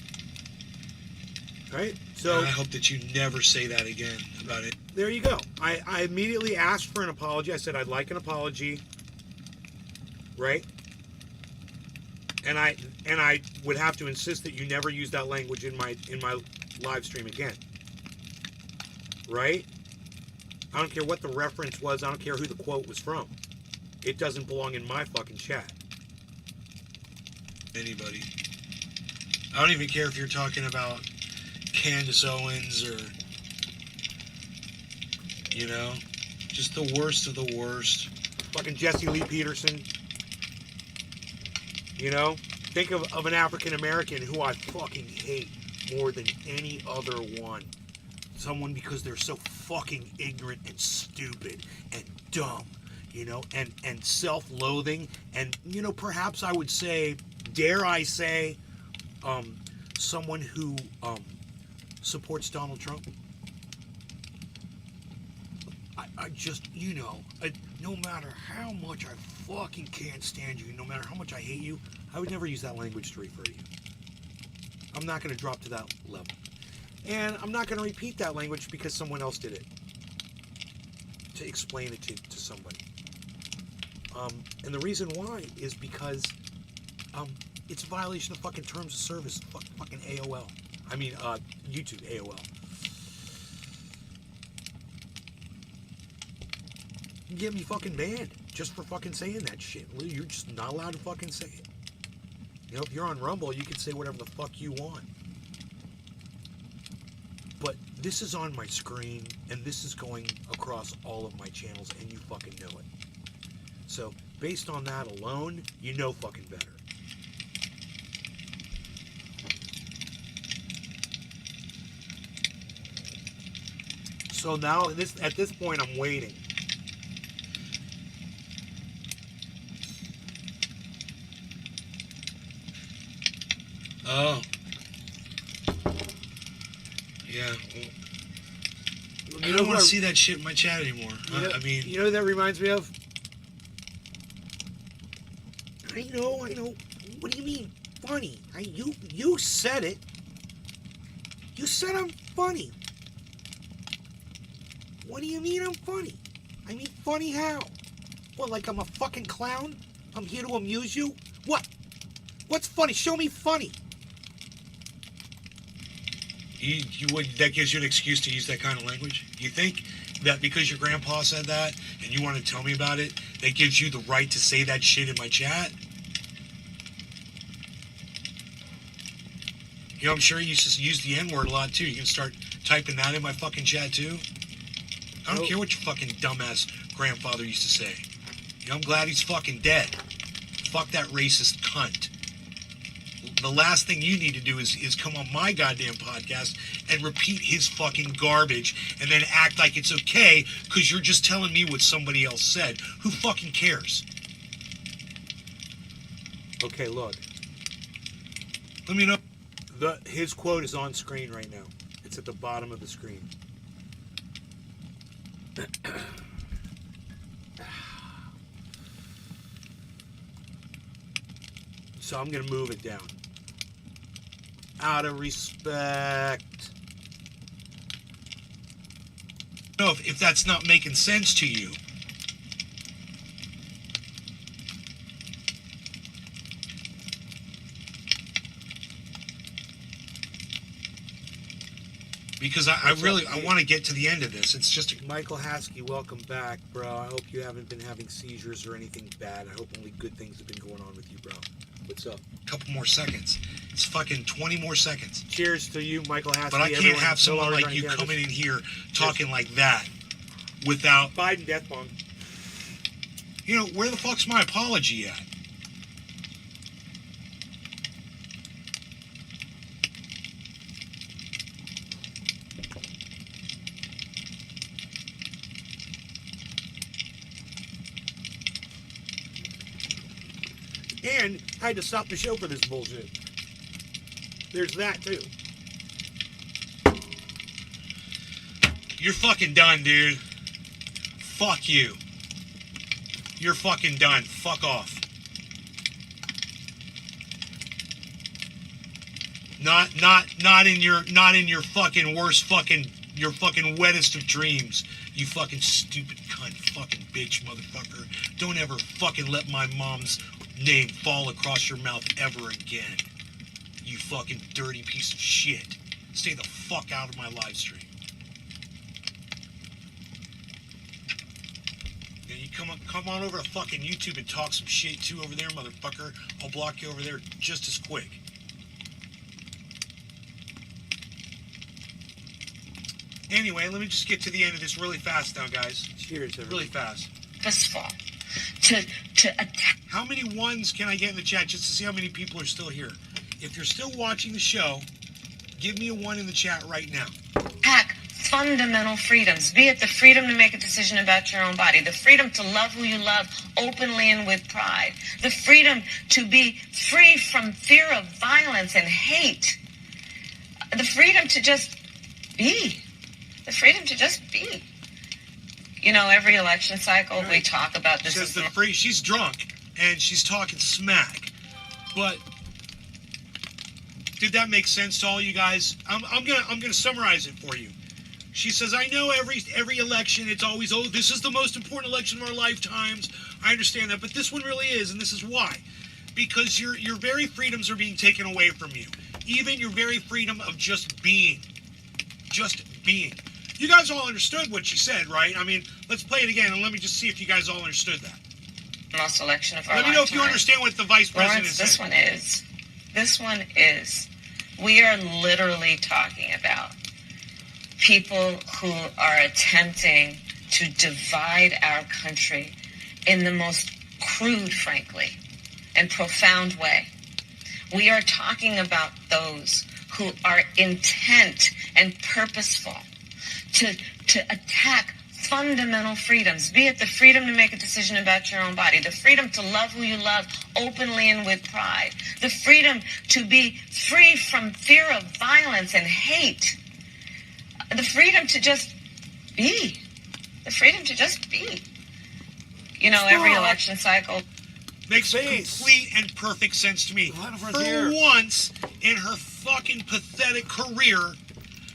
Right? So and I hope that you never say that again about it. There you go. I immediately asked for an apology. I said I'd like an apology. Right? And I would have to insist that you never use that language in my live stream again. Right? I don't care what the reference was. I don't care who the quote was from. It doesn't belong in my fucking chat. Anybody. I don't even care if you're talking about Candace Owens or, just the worst of the worst. Fucking Jesse Lee Peterson. Think of an African American who I fucking hate more than any other one. Someone because they're so fucking ignorant and stupid and dumb, and self-loathing. And, perhaps I would say, dare I say, someone who supports Donald Trump. I just, no matter how much I fucking can't stand you, no matter how much I hate you, I would never use that language to refer to you. I'm not going to drop to that level. And I'm not going to repeat that language because someone else did it. To explain it to somebody. And the reason why is because it's a violation of fucking terms of service. Fucking AOL. I mean, YouTube AOL. You get me fucking banned just for fucking saying that shit. You're just not allowed to fucking say it. If you're on Rumble, you can say whatever the fuck you want. But this is on my screen, and this is going across all of my channels, and you fucking know it. So, based on that alone, you know fucking better. So now, at this point, I'm waiting. Oh. Yeah. Well, I don't want to see that shit in my chat anymore. You know what that reminds me of? I know. What do you mean, funny? You said it. You said I'm funny. What do you mean I'm funny? I mean funny how? What, like I'm a fucking clown? I'm here to amuse you? What? What's funny? Show me funny. That gives you an excuse to use that kind of language? You think that because your grandpa said that and you want to tell me about it, that gives you the right to say that shit in my chat? You know, I'm sure you used to use the N-word a lot too. You can start typing that in my fucking chat too. I don't care what your fucking dumbass grandfather used to say. You know, I'm glad he's fucking dead. Fuck that racist cunt. The last thing you need to do is come on my goddamn podcast and repeat his fucking garbage and then act like it's okay because you're just telling me what somebody else said. Who fucking cares? Okay, look. Let me know. His quote is on screen right now. It's at the bottom of the screen. So I'm going to move it down. Out of respect. No, if that's not making sense to you. Because I want to get to the end of this. It's just Michael Haskey, welcome back, bro. I hope you haven't been having seizures or anything bad. I hope only good things have been going on with you, bro. What's up? A couple more seconds. It's fucking 20 more seconds. Cheers to you, Michael Haskey. But I can't have someone like you coming in here talking like that without Biden death bomb. You know, where the fuck's my apology at? And I had to stop the show for this bullshit. There's that, too. You're fucking done, dude. Fuck you. You're fucking done. Fuck off. Not in your fucking worst fucking, your fucking wettest of dreams. You fucking stupid cunt, fucking bitch, motherfucker. Don't ever fucking let my mom's name fall across your mouth ever again. You fucking dirty piece of shit. Stay the fuck out of my live stream. Yeah, you come on over to fucking YouTube and talk some shit too over there, motherfucker. I'll block you over there just as quick. Anyway, let me just get to the end of this really fast now, guys. Cheers, everybody. Really fast. Purposeful. To attack. How many ones can I get in the chat just to see how many people are still here? If you're still watching the show, give me a 1 in the chat right now. Attack fundamental freedoms, be it the freedom to make a decision about your own body, the freedom to love who you love openly and with pride, the freedom to be free from fear of violence and hate, the freedom to just be, the freedom to just be. You know, every election cycle we talk about this. Says the free. She's drunk and she's talking smack, but did that make sense to all you guys? I'm gonna summarize it for you. She says, I know every election it's always, oh, this is the most important election of our lifetimes. I understand that, but this one really is, and this is why. Because your very freedoms are being taken away from you. Even your very freedom of just being. Just being. You guys all understood what she said, right? I mean, let's play it again and let me just see if you guys all understood that. Most election of our Let me know if you understand what the vice president is saying. This one is. We are literally talking about people who are attempting to divide our country in the most crude, frankly, and profound way. We are talking about those who are intent and purposeful to attack fundamental freedoms, be it the freedom to make a decision about your own body, the freedom to love who you love openly and with pride, the freedom to be free from fear of violence and hate, the freedom to just be, the freedom to just be. You know, every election cycle makes complete and perfect sense to me. For once in her fucking pathetic career,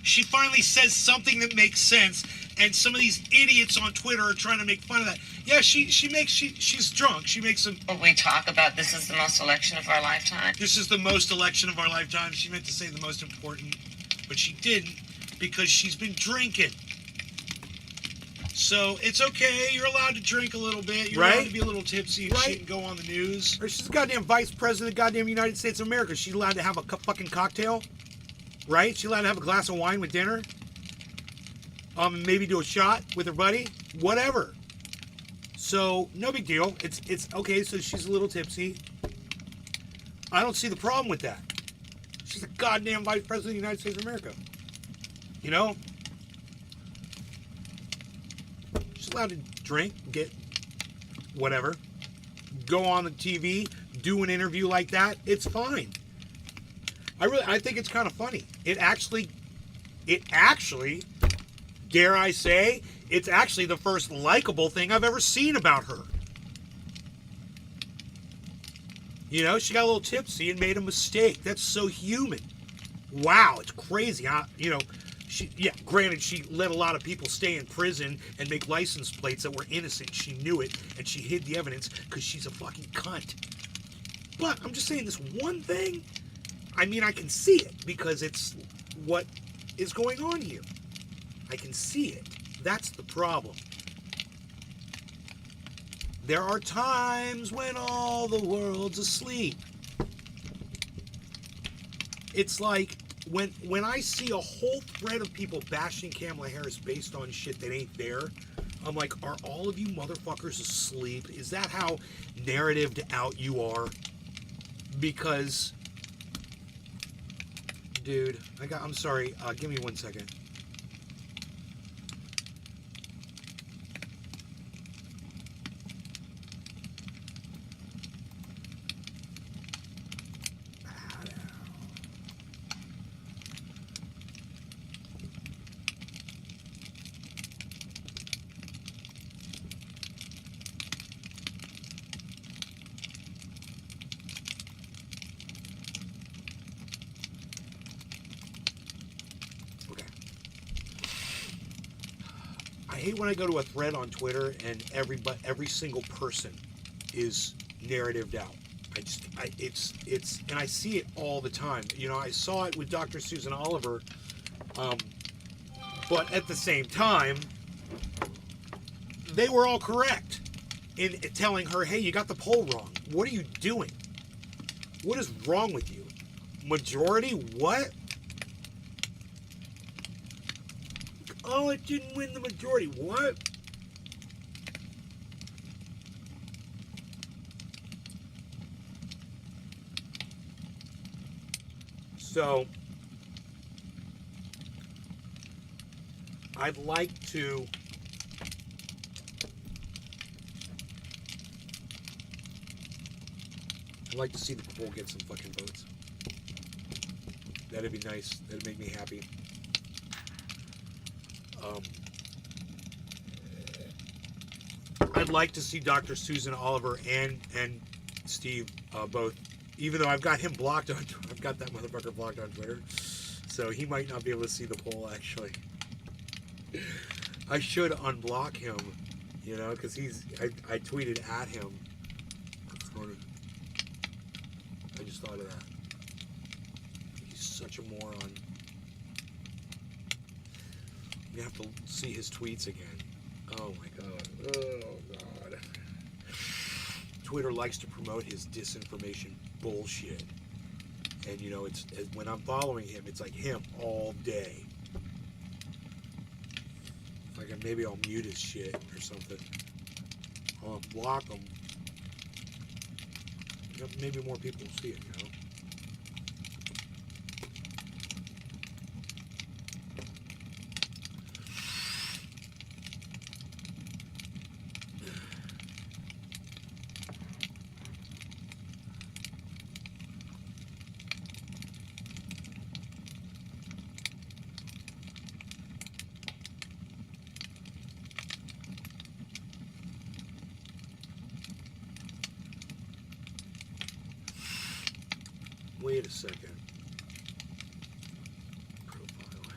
she finally says something that makes sense And some of these idiots on Twitter are trying to make fun of that. Yeah, she's drunk. She makes some. What we talk about, this is the most election of our lifetime. This is the most election of our lifetime. She meant to say the most important, but she didn't because she's been drinking. So it's okay. You're allowed to drink a little bit. You're allowed to be a little tipsy and shit and go on the news. Or she's the goddamn vice president of the goddamn United States of America. She's allowed to have a fucking cocktail, right? She's allowed to have a glass of wine with dinner. Maybe do a shot with her buddy. Whatever. So no big deal. It's okay. So she's a little tipsy. I don't see the problem with that. She's the goddamn vice president of the United States of America. You know? She's allowed to drink, get whatever, go on the TV, do an interview like that. It's fine. I think it's kind of funny. It actually, dare I say, it's actually the first likable thing I've ever seen about her. You know, she got a little tipsy and made a mistake. That's so human. Wow, it's crazy. You know, granted, she let a lot of people stay in prison and make license plates that were innocent. She knew it, and she hid the evidence because she's a fucking cunt. But I'm just saying this one thing, I mean, I can see it because it's what is going on here. I can see it. That's the problem. There are times when all the world's asleep. It's like when I see a whole thread of people bashing Kamala Harris based on shit that ain't there, I'm like, are all of you motherfuckers asleep? Is that how narratived out you are? Because, dude, I'm sorry. Give me 1 second. I hate when I go to a thread on Twitter and every single person is narratived out. And I see it all the time. You know, I saw it with Dr. Susan Oliver, but at the same time, they were all correct in telling her, hey, you got the poll wrong. What are you doing? What is wrong with you? Majority? What? Oh, it didn't win the majority. What? So, I'd like to see the poll get some fucking votes. That'd be nice. That'd make me happy. I'd like to see Dr. Susan Oliver and Steve both, even though I've got him blocked on, I've got that motherfucker blocked on Twitter, so he might not be able to see the poll actually. I should unblock him, you know, because I tweeted at him. That's funny. I just thought of that. He's such a moron. You have to see his tweets again. Oh my god. Oh god. Twitter likes to promote his disinformation bullshit. And you know, it's when I'm following him, it's like him all day. Like maybe I'll mute his shit or something. I'll block him. You know, maybe more people will see it, you know? Wait a second. Profile.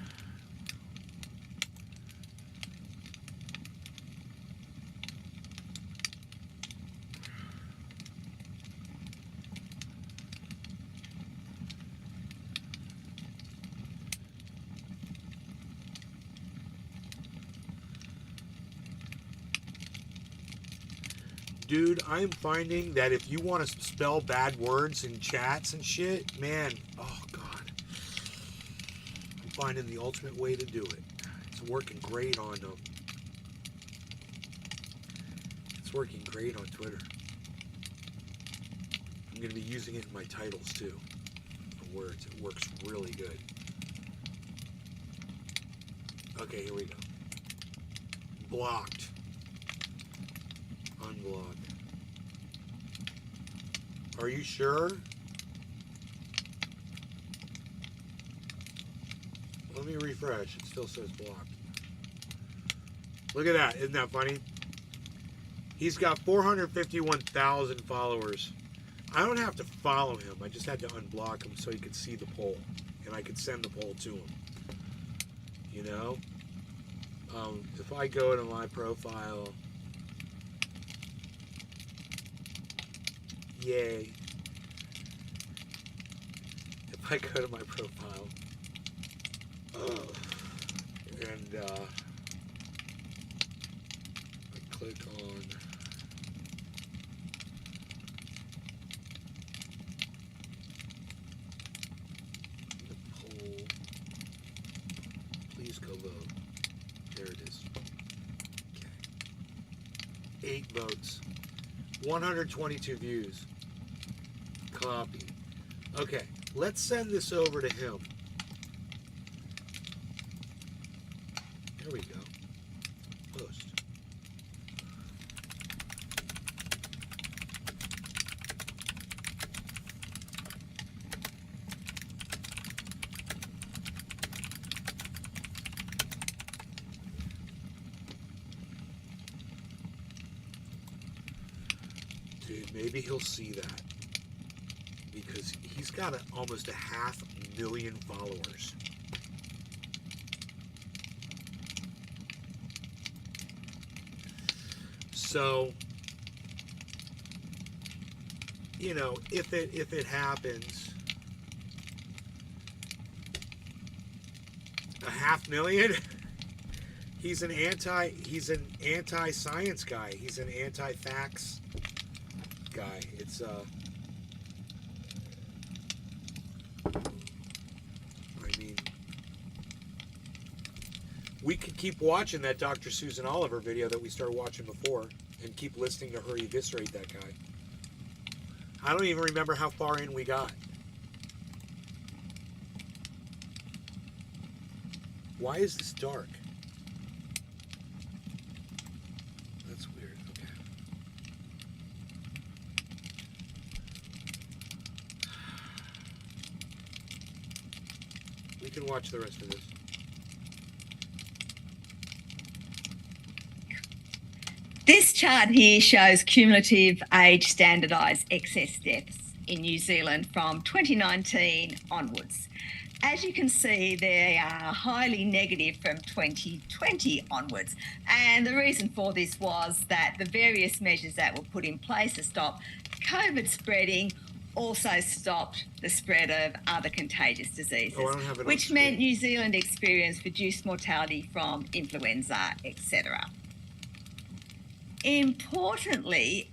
Dude, I'm finding that if you want to spell bad words in chats and shit, man, oh God. I'm finding the ultimate way to do it. It's working great on it's working great on Twitter. I'm going to be using it in my titles too. For words. It works really good. Okay, here we go. Blocked. Unblocked. Are you sure? Let me refresh. It still says blocked. Look at that. Isn't that funny? He's got 451,000 followers. I don't have to follow him. I just had to unblock him so he could see the poll. And I could send the poll to him. You know? If I go to my profile... Yay. If I go to my profile... and I click on the poll, please go vote. There it is. Okay. 8 votes, 122 views. Copy. Okay, let's send this over to him. There we go. Post. Dude, maybe he'll see that. Because he's got almost 500,000 followers. So, you know, if it happens, 500,000, he's an anti-science guy. He's an anti-facts guy. It's I mean, we could keep watching that Dr. Susan Oliver video that we started watching before and keep listening to her eviscerate that guy. I don't even remember how far in we got. Why is this dark? That's weird. Okay. We can watch the rest of this. This chart here shows cumulative age standardised excess deaths in New Zealand from 2019 onwards. As you can see, they are highly negative from 2020 onwards. And the reason for this was that the various measures that were put in place to stop COVID spreading also stopped the spread of other contagious diseases, which meant New Zealand experienced reduced mortality from influenza, etc. Importantly,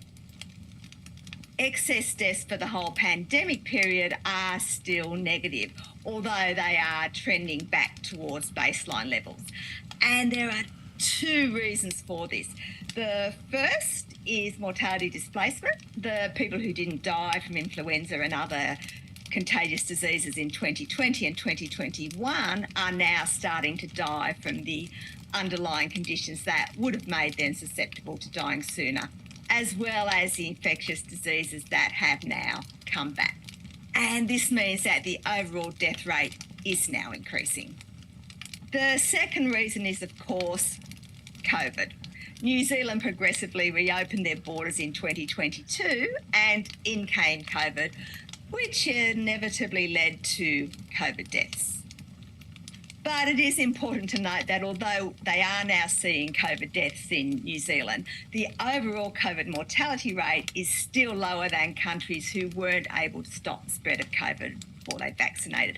excess deaths for the whole pandemic period are still negative, although they are trending back towards baseline levels. And there are 2 reasons for this. The first is mortality displacement. The people who didn't die from influenza and other contagious diseases in 2020 and 2021 are now starting to die from the underlying conditions that would have made them susceptible to dying sooner, as well as the infectious diseases that have now come back. And this means that the overall death rate is now increasing. The second reason is, of course, COVID. New Zealand progressively reopened their borders in 2022 and in came COVID, which inevitably led to COVID deaths. But it is important to note that although they are now seeing COVID deaths in New Zealand, the overall COVID mortality rate is still lower than countries who weren't able to stop the spread of COVID before they vaccinated,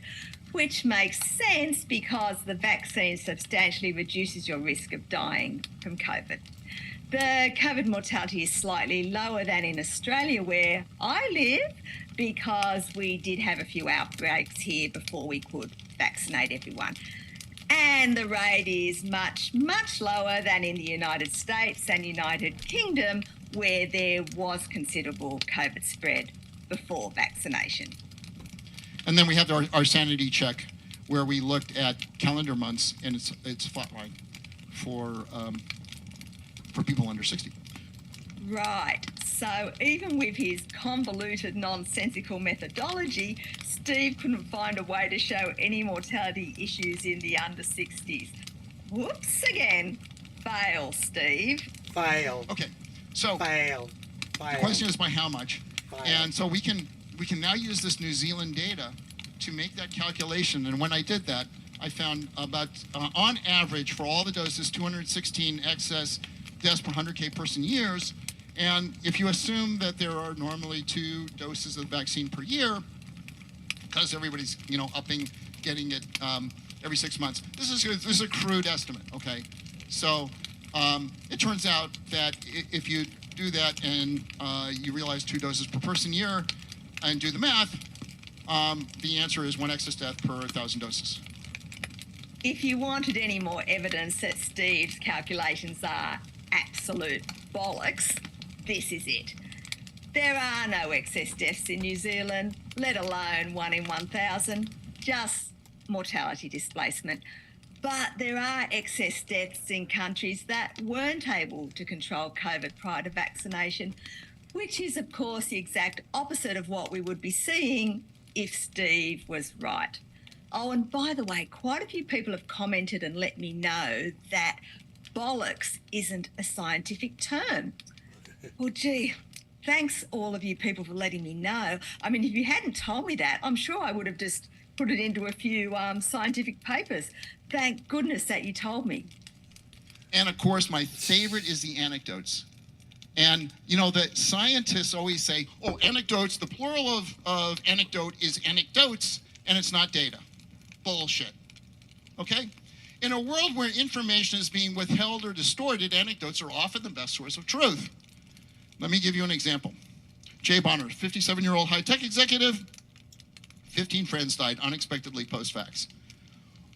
which makes sense because the vaccine substantially reduces your risk of dying from COVID. The COVID mortality is slightly lower than in Australia, where I live, because we did have a few outbreaks here before we could vaccinate everyone. And the rate is much, much lower than in the United States and United Kingdom, where there was considerable COVID spread before vaccination. And then we have our sanity check, where we looked at calendar months, and it's flatline for people under 60. Right. So even with his convoluted, nonsensical methodology, Steve couldn't find a way to show any mortality issues in the under 60s. Whoops again. Fail, Steve. Fail. Okay, so Fail. the question is by how much? Fail. And so we can now use this New Zealand data to make that calculation. And when I did that, I found about, on average, for all the doses, 216 excess deaths per 100K person years. And if you assume that there are normally 2 doses of vaccine per year, because everybody's upping, getting it every 6 months, this is a crude estimate. Okay, so it turns out that if you do that and you realize 2 doses per person year and do the math, the answer is 1 excess death per 1,000 doses. If you wanted any more evidence that Steve's calculations are absolute bollocks, this is it. There are no excess deaths in New Zealand, let alone 1 in 1,000, just mortality displacement. But there are excess deaths in countries that weren't able to control COVID prior to vaccination, which is, of course, the exact opposite of what we would be seeing if Steve was right. Oh, and by the way, quite a few people have commented and let me know that bollocks isn't a scientific term. Well, gee, thanks all of you people for letting me know. I mean, if you hadn't told me that, I'm sure I would have just put it into a few scientific papers. Thank goodness that you told me. And of course, my favorite is the anecdotes. And the scientists always say, oh, anecdotes, the plural of anecdote is anecdotes, and it's not data. Bullshit. Okay? In a world where information is being withheld or distorted, anecdotes are often the best source of truth. Let me give you an example. Jay Bonner, 57-year-old high-tech executive, 15 friends died unexpectedly post-vax.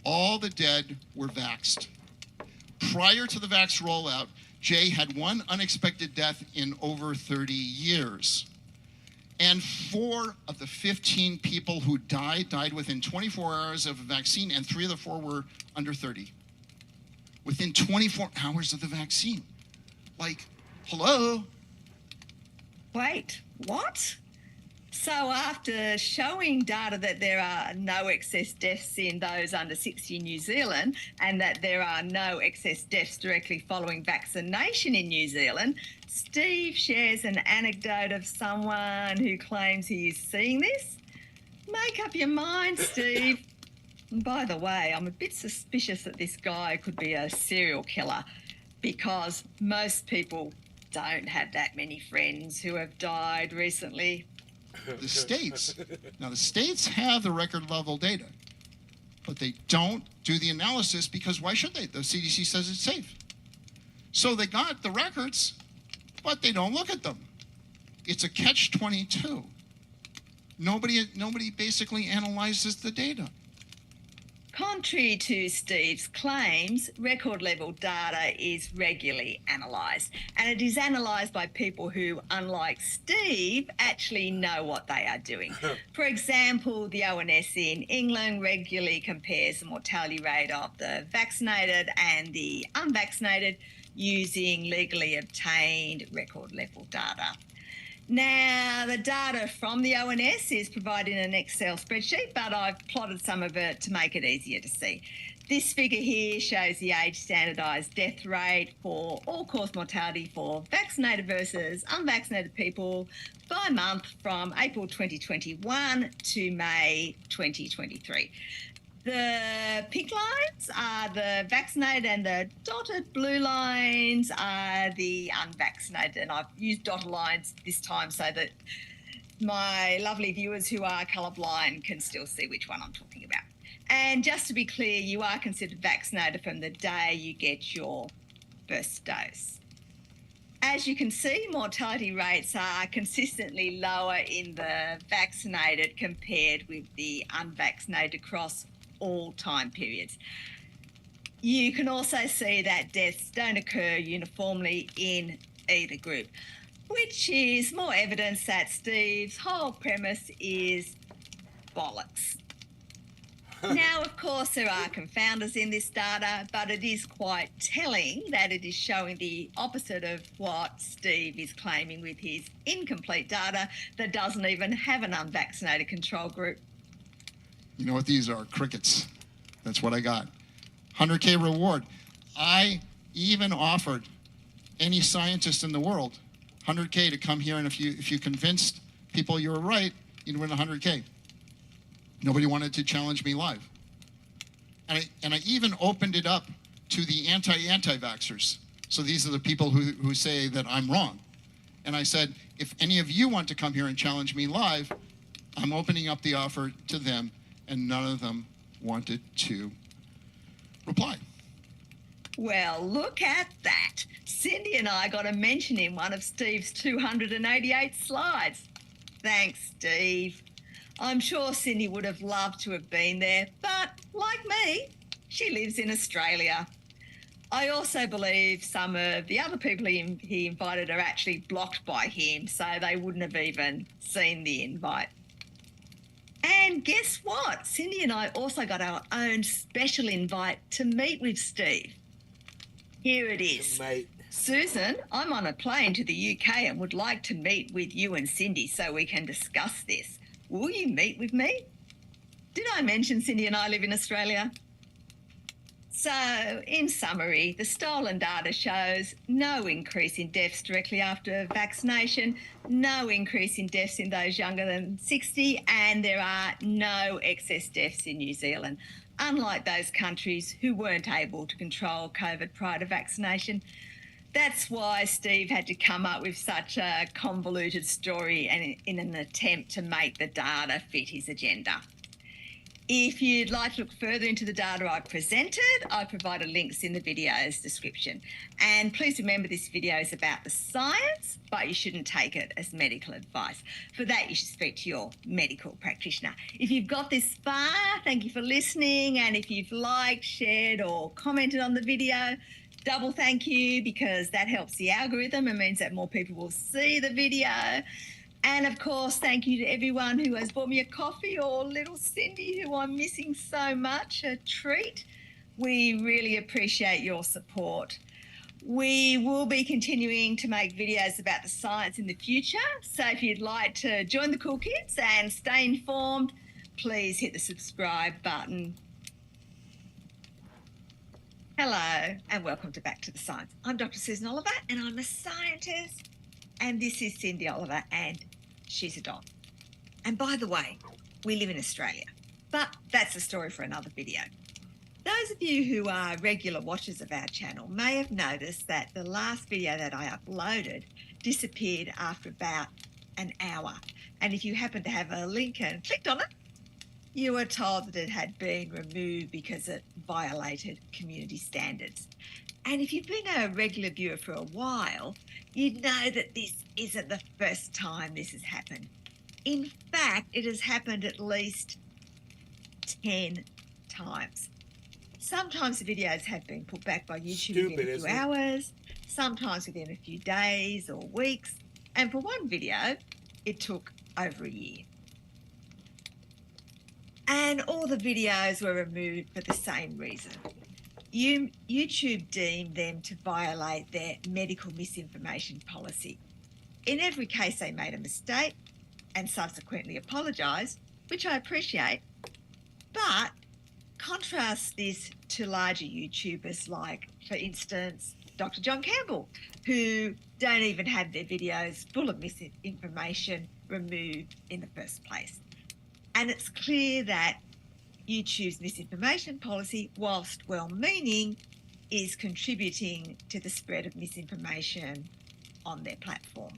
All the dead were vaxxed. Prior to the vax rollout, Jay had 1 unexpected death in over 30 years. And 4 of the 15 people who died within 24 hours of a vaccine, and 3 of the 4 were under 30. Within 24 hours of the vaccine. Like, hello? Wait, what? So after showing data that there are no excess deaths in those under 60 in New Zealand and that there are no excess deaths directly following vaccination in New Zealand, Steve shares an anecdote of someone who claims he is seeing this? Make up your mind, Steve. And by the way, I'm a bit suspicious that this guy could be a serial killer because most people don't have that many friends who have died recently. The states. Now, the states have the record level data, but they don't do the analysis because why should they? The CDC says it's safe. So they got the records, but they don't look at them. It's a catch-22. Nobody basically analyzes the data. Contrary to Steve's claims, record level data is regularly analysed, and it is analysed by people who, unlike Steve, actually know what they are doing. For example, the ONS in England regularly compares the mortality rate of the vaccinated and the unvaccinated using legally obtained record level data. Now, the data from the ONS is provided in an Excel spreadsheet, but I've plotted some of it to make it easier to see. This figure here shows the age standardised death rate for all-cause mortality for vaccinated versus unvaccinated people by month from April 2021 to May 2023. The pink lines are the vaccinated and the dotted blue lines are the unvaccinated. And I've used dotted lines this time so that my lovely viewers who are colourblind can still see which one I'm talking about. And just to be clear, you are considered vaccinated from the day you get your first dose. As you can see, mortality rates are consistently lower in the vaccinated compared with the unvaccinated across all time periods. You can also see that deaths don't occur uniformly in either group, which is more evidence that Steve's whole premise is bollocks. Now, of course, there are confounders in this data, but it is quite telling that it is showing the opposite of what Steve is claiming with his incomplete data that doesn't even have an unvaccinated control group. You know what these are? Crickets. That's what I got. 100K reward. I even offered any scientist in the world 100K to come here, and if you convinced people you were right, you'd win 100K. Nobody wanted to challenge me live. And I even opened it up to the anti-vaxxers. So these are the people who say that I'm wrong. And I said, if any of you want to come here and challenge me live, I'm opening up the offer to them, and none of them wanted to reply. Well, look at that. Cindy and I got a mention in one of Steve's 288 slides. Thanks, Steve. I'm sure Cindy would have loved to have been there, but like me, she lives in Australia. I also believe some of the other people he invited are actually blocked by him, so they wouldn't have even seen the invite. And guess what? Cindy and I also got our own special invite to meet with Steve. Here it is. Mate. Susan, I'm on a plane to the UK and would like to meet with you and Cindy so we can discuss this. Will you meet with me? Did I mention Cindy and I live in Australia? So, in summary, the stolen data shows no increase in deaths directly after vaccination, no increase in deaths in those younger than 60, and there are no excess deaths in New Zealand, unlike those countries who weren't able to control COVID prior to vaccination. That's why Steve had to come up with such a convoluted story and in an attempt to make the data fit his agenda. If you'd like to look further into the data I've presented, I provided links in the video's description. And please remember this video is about the science, but you shouldn't take it as medical advice. For that, you should speak to your medical practitioner. If you've got this far, thank you for listening. And if you've liked, shared or commented on the video, double thank you, because that helps the algorithm and means that more people will see the video. And of course, thank you to everyone who has bought me a coffee, or little Cindy, who I'm missing so much, a treat. We really appreciate your support. We will be continuing to make videos about the science in the future. So if you'd like to join the cool kids and stay informed, please hit the subscribe button. Hello and welcome to Back to the Science. I'm Dr. Susan Oliver and I'm a scientist, and this is Cindy Oliver and she's a dog. And by the way, we live in Australia, but that's a story for another video. Those of you who are regular watchers of our channel may have noticed that the last video that I uploaded disappeared after about an hour. And if you happen to have a link and clicked on it, you were told that it had been removed because it violated community standards. And if you've been a regular viewer for a while, you'd know that this isn't the first time this has happened. In fact, it has happened at least 10 times. Sometimes the videos have been put back by YouTube within a few hours, sometimes within a few days or weeks, and for one video, it took over a year. And all the videos were removed for the same reason. YouTube deemed them to violate their medical misinformation policy. In every case, they made a mistake and subsequently apologised, which I appreciate. But contrast this to larger YouTubers like, for instance, Dr. John Campbell, who don't even have their videos full of misinformation removed in the first place. And it's clear that YouTube's misinformation policy, whilst well-meaning, is contributing to the spread of misinformation on their platform.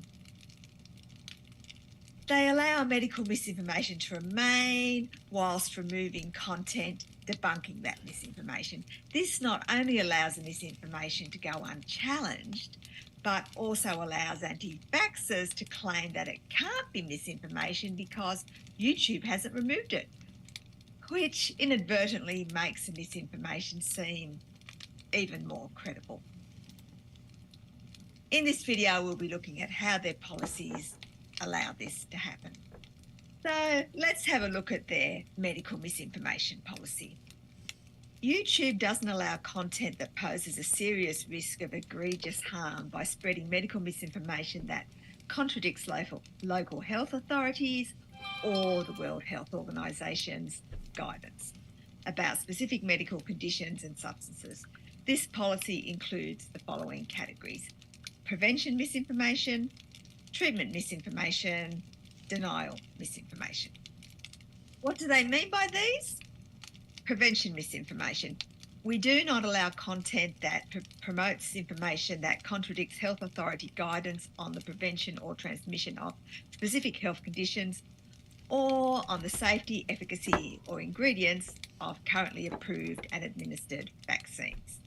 They allow medical misinformation to remain whilst removing content debunking that misinformation. This not only allows the misinformation to go unchallenged, but also allows anti-vaxxers to claim that it can't be misinformation because YouTube hasn't removed it, which inadvertently makes the misinformation seem even more credible. In this video, we'll be looking at how their policies allow this to happen. So let's have a look at their medical misinformation policy. YouTube doesn't allow content that poses a serious risk of egregious harm by spreading medical misinformation that contradicts local health authorities or the World Health Organization's guidance about specific medical conditions and substances. This policy includes the following categories: prevention misinformation, treatment misinformation, denial misinformation. What do they mean by these? Prevention misinformation. We do not allow content that promotes information that contradicts health authority guidance on the prevention or transmission of specific health conditions or on the safety, efficacy or ingredients of currently approved and administered vaccines.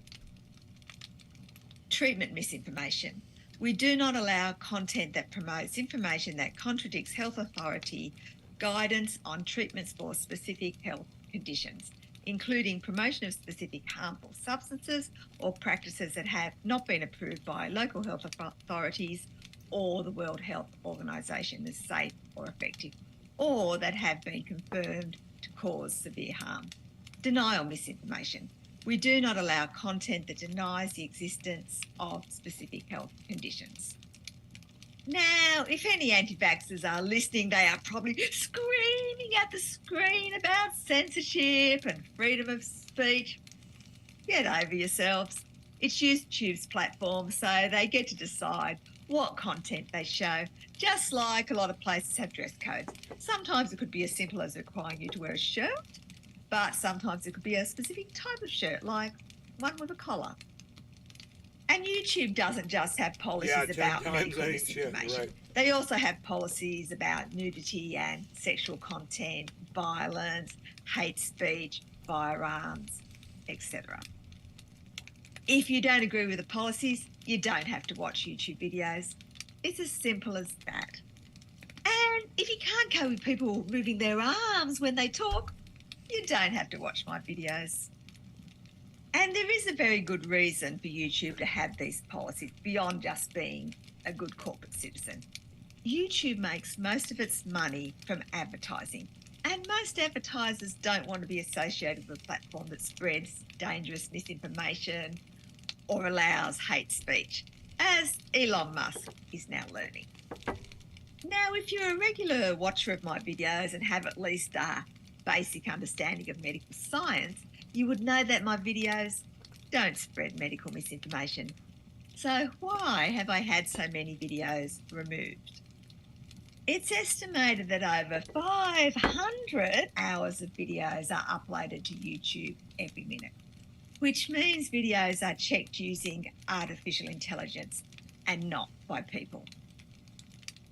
Treatment misinformation. We do not allow content that promotes information that contradicts health authority guidance on treatments for specific health conditions, including promotion of specific harmful substances or practices that have not been approved by local health authorities or the World Health Organization as safe or effective, or that have been confirmed to cause severe harm. Denial misinformation. We do not allow content that denies the existence of specific health conditions. Now, if any anti-vaxxers are listening, they are probably screaming at the screen about censorship and freedom of speech. Get over yourselves. It's YouTube's platform, so they get to decide what content they show, just like a lot of places have dress codes. Sometimes it could be as simple as requiring you to wear a shirt, but sometimes it could be a specific type of shirt, like one with a collar. And YouTube doesn't just have policies about medical misinformation. Right. They also have policies about nudity and sexual content, violence, hate speech, firearms, etc. If you don't agree with the policies, you don't have to watch YouTube videos. It's as simple as that. And if you can't go with people moving their arms when they talk, you don't have to watch my videos. And there is a very good reason for YouTube to have these policies beyond just being a good corporate citizen. YouTube makes most of its money from advertising, and most advertisers don't want to be associated with a platform that spreads dangerous misinformation or allows hate speech, as Elon Musk is now learning. Now, if you're a regular watcher of my videos and have at least a basic understanding of medical science, you would know that my videos don't spread medical misinformation. So why have I had so many videos removed? It's estimated that over 500 hours of videos are uploaded to YouTube every minute, which means videos are checked using artificial intelligence and not by people.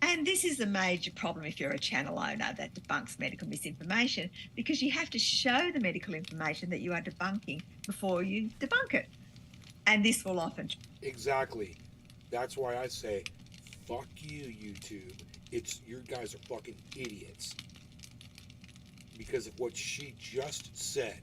And this is a major problem if you're a channel owner that debunks medical misinformation, because you have to show the medical information that you are debunking before you debunk it. And this will often... Exactly. That's why I say, fuck you, YouTube. You guys are fucking idiots. Because of what she just said.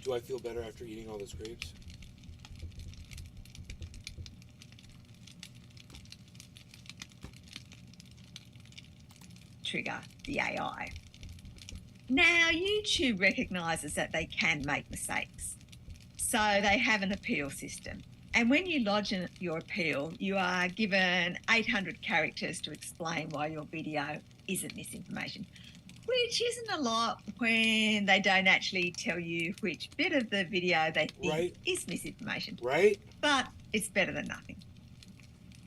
Do I feel better after eating all those grapes? trigger the AI. Now, YouTube recognises that they can make mistakes, so they have an appeal system. And when you lodge your appeal, you are given 800 characters to explain why your video isn't misinformation, which isn't a lot when they don't actually tell you which bit of the video they think is misinformation. Right? But it's better than nothing.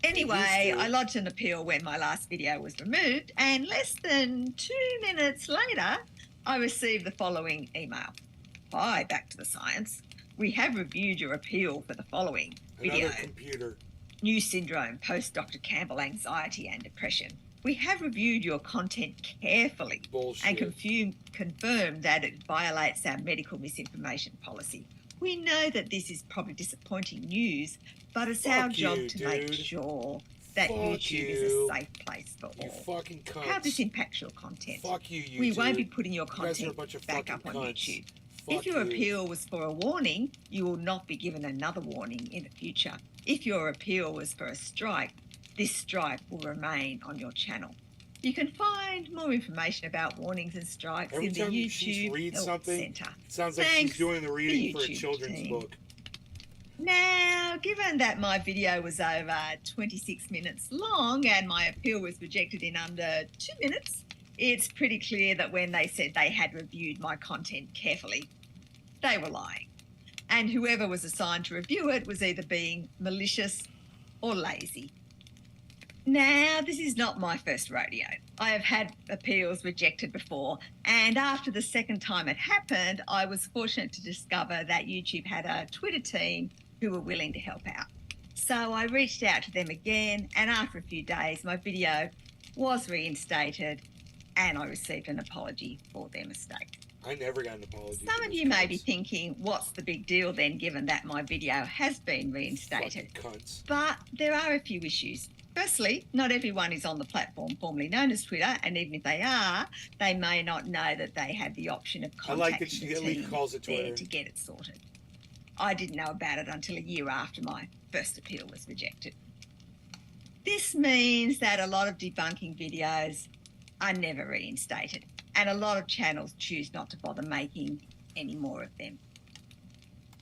Anyway, I lodged an appeal when my last video was removed, and less than 2 minutes later, I received the following email. Hi, Back to the Science. We have reviewed your appeal for the following video. Another computer. New syndrome, post-Dr. Campbell anxiety and depression. We have reviewed your content carefully and confirmed that it violates our medical misinformation policy. We know that this is probably disappointing news, but it's our job to make sure that YouTube is a safe place for all. Fucking cunts. How this impacts your content. Fuck you, YouTube. We won't be putting your You guys are a content bunch of back up fucking on cunts. YouTube. Fuck If your you. appeal was for a warning, you will not be given another warning in the future. If your appeal was for a strike, this strike will remain on your channel. You can find more information about warnings and strikes Every in the time she YouTube reads Help something, Centre. it sounds like Thanks, she's doing the reading for a YouTube children's team. book. Now, given that my video was over 26 minutes long and my appeal was rejected in under 2 minutes, it's pretty clear that when they said they had reviewed my content carefully, they were lying. And whoever was assigned to review it was either being malicious or lazy. Now, this is not my first rodeo. I have had appeals rejected before, and after the second time it happened, I was fortunate to discover that YouTube had a Twitter team who were willing to help out. So I reached out to them again, and after a few days, my video was reinstated, and I received an apology for their mistake. I never got an apology. Some of you may be thinking, what's the big deal then, given that my video has been reinstated? Fucking cunts. But there are a few issues. Firstly, not everyone is on the platform formerly known as Twitter, and even if they are, they may not know that they have the option of I like that contacting she the at least team calls it there Twitter. to get it sorted. I didn't know about it until a year after my first appeal was rejected. This means that a lot of debunking videos are never reinstated, and a lot of channels choose not to bother making any more of them.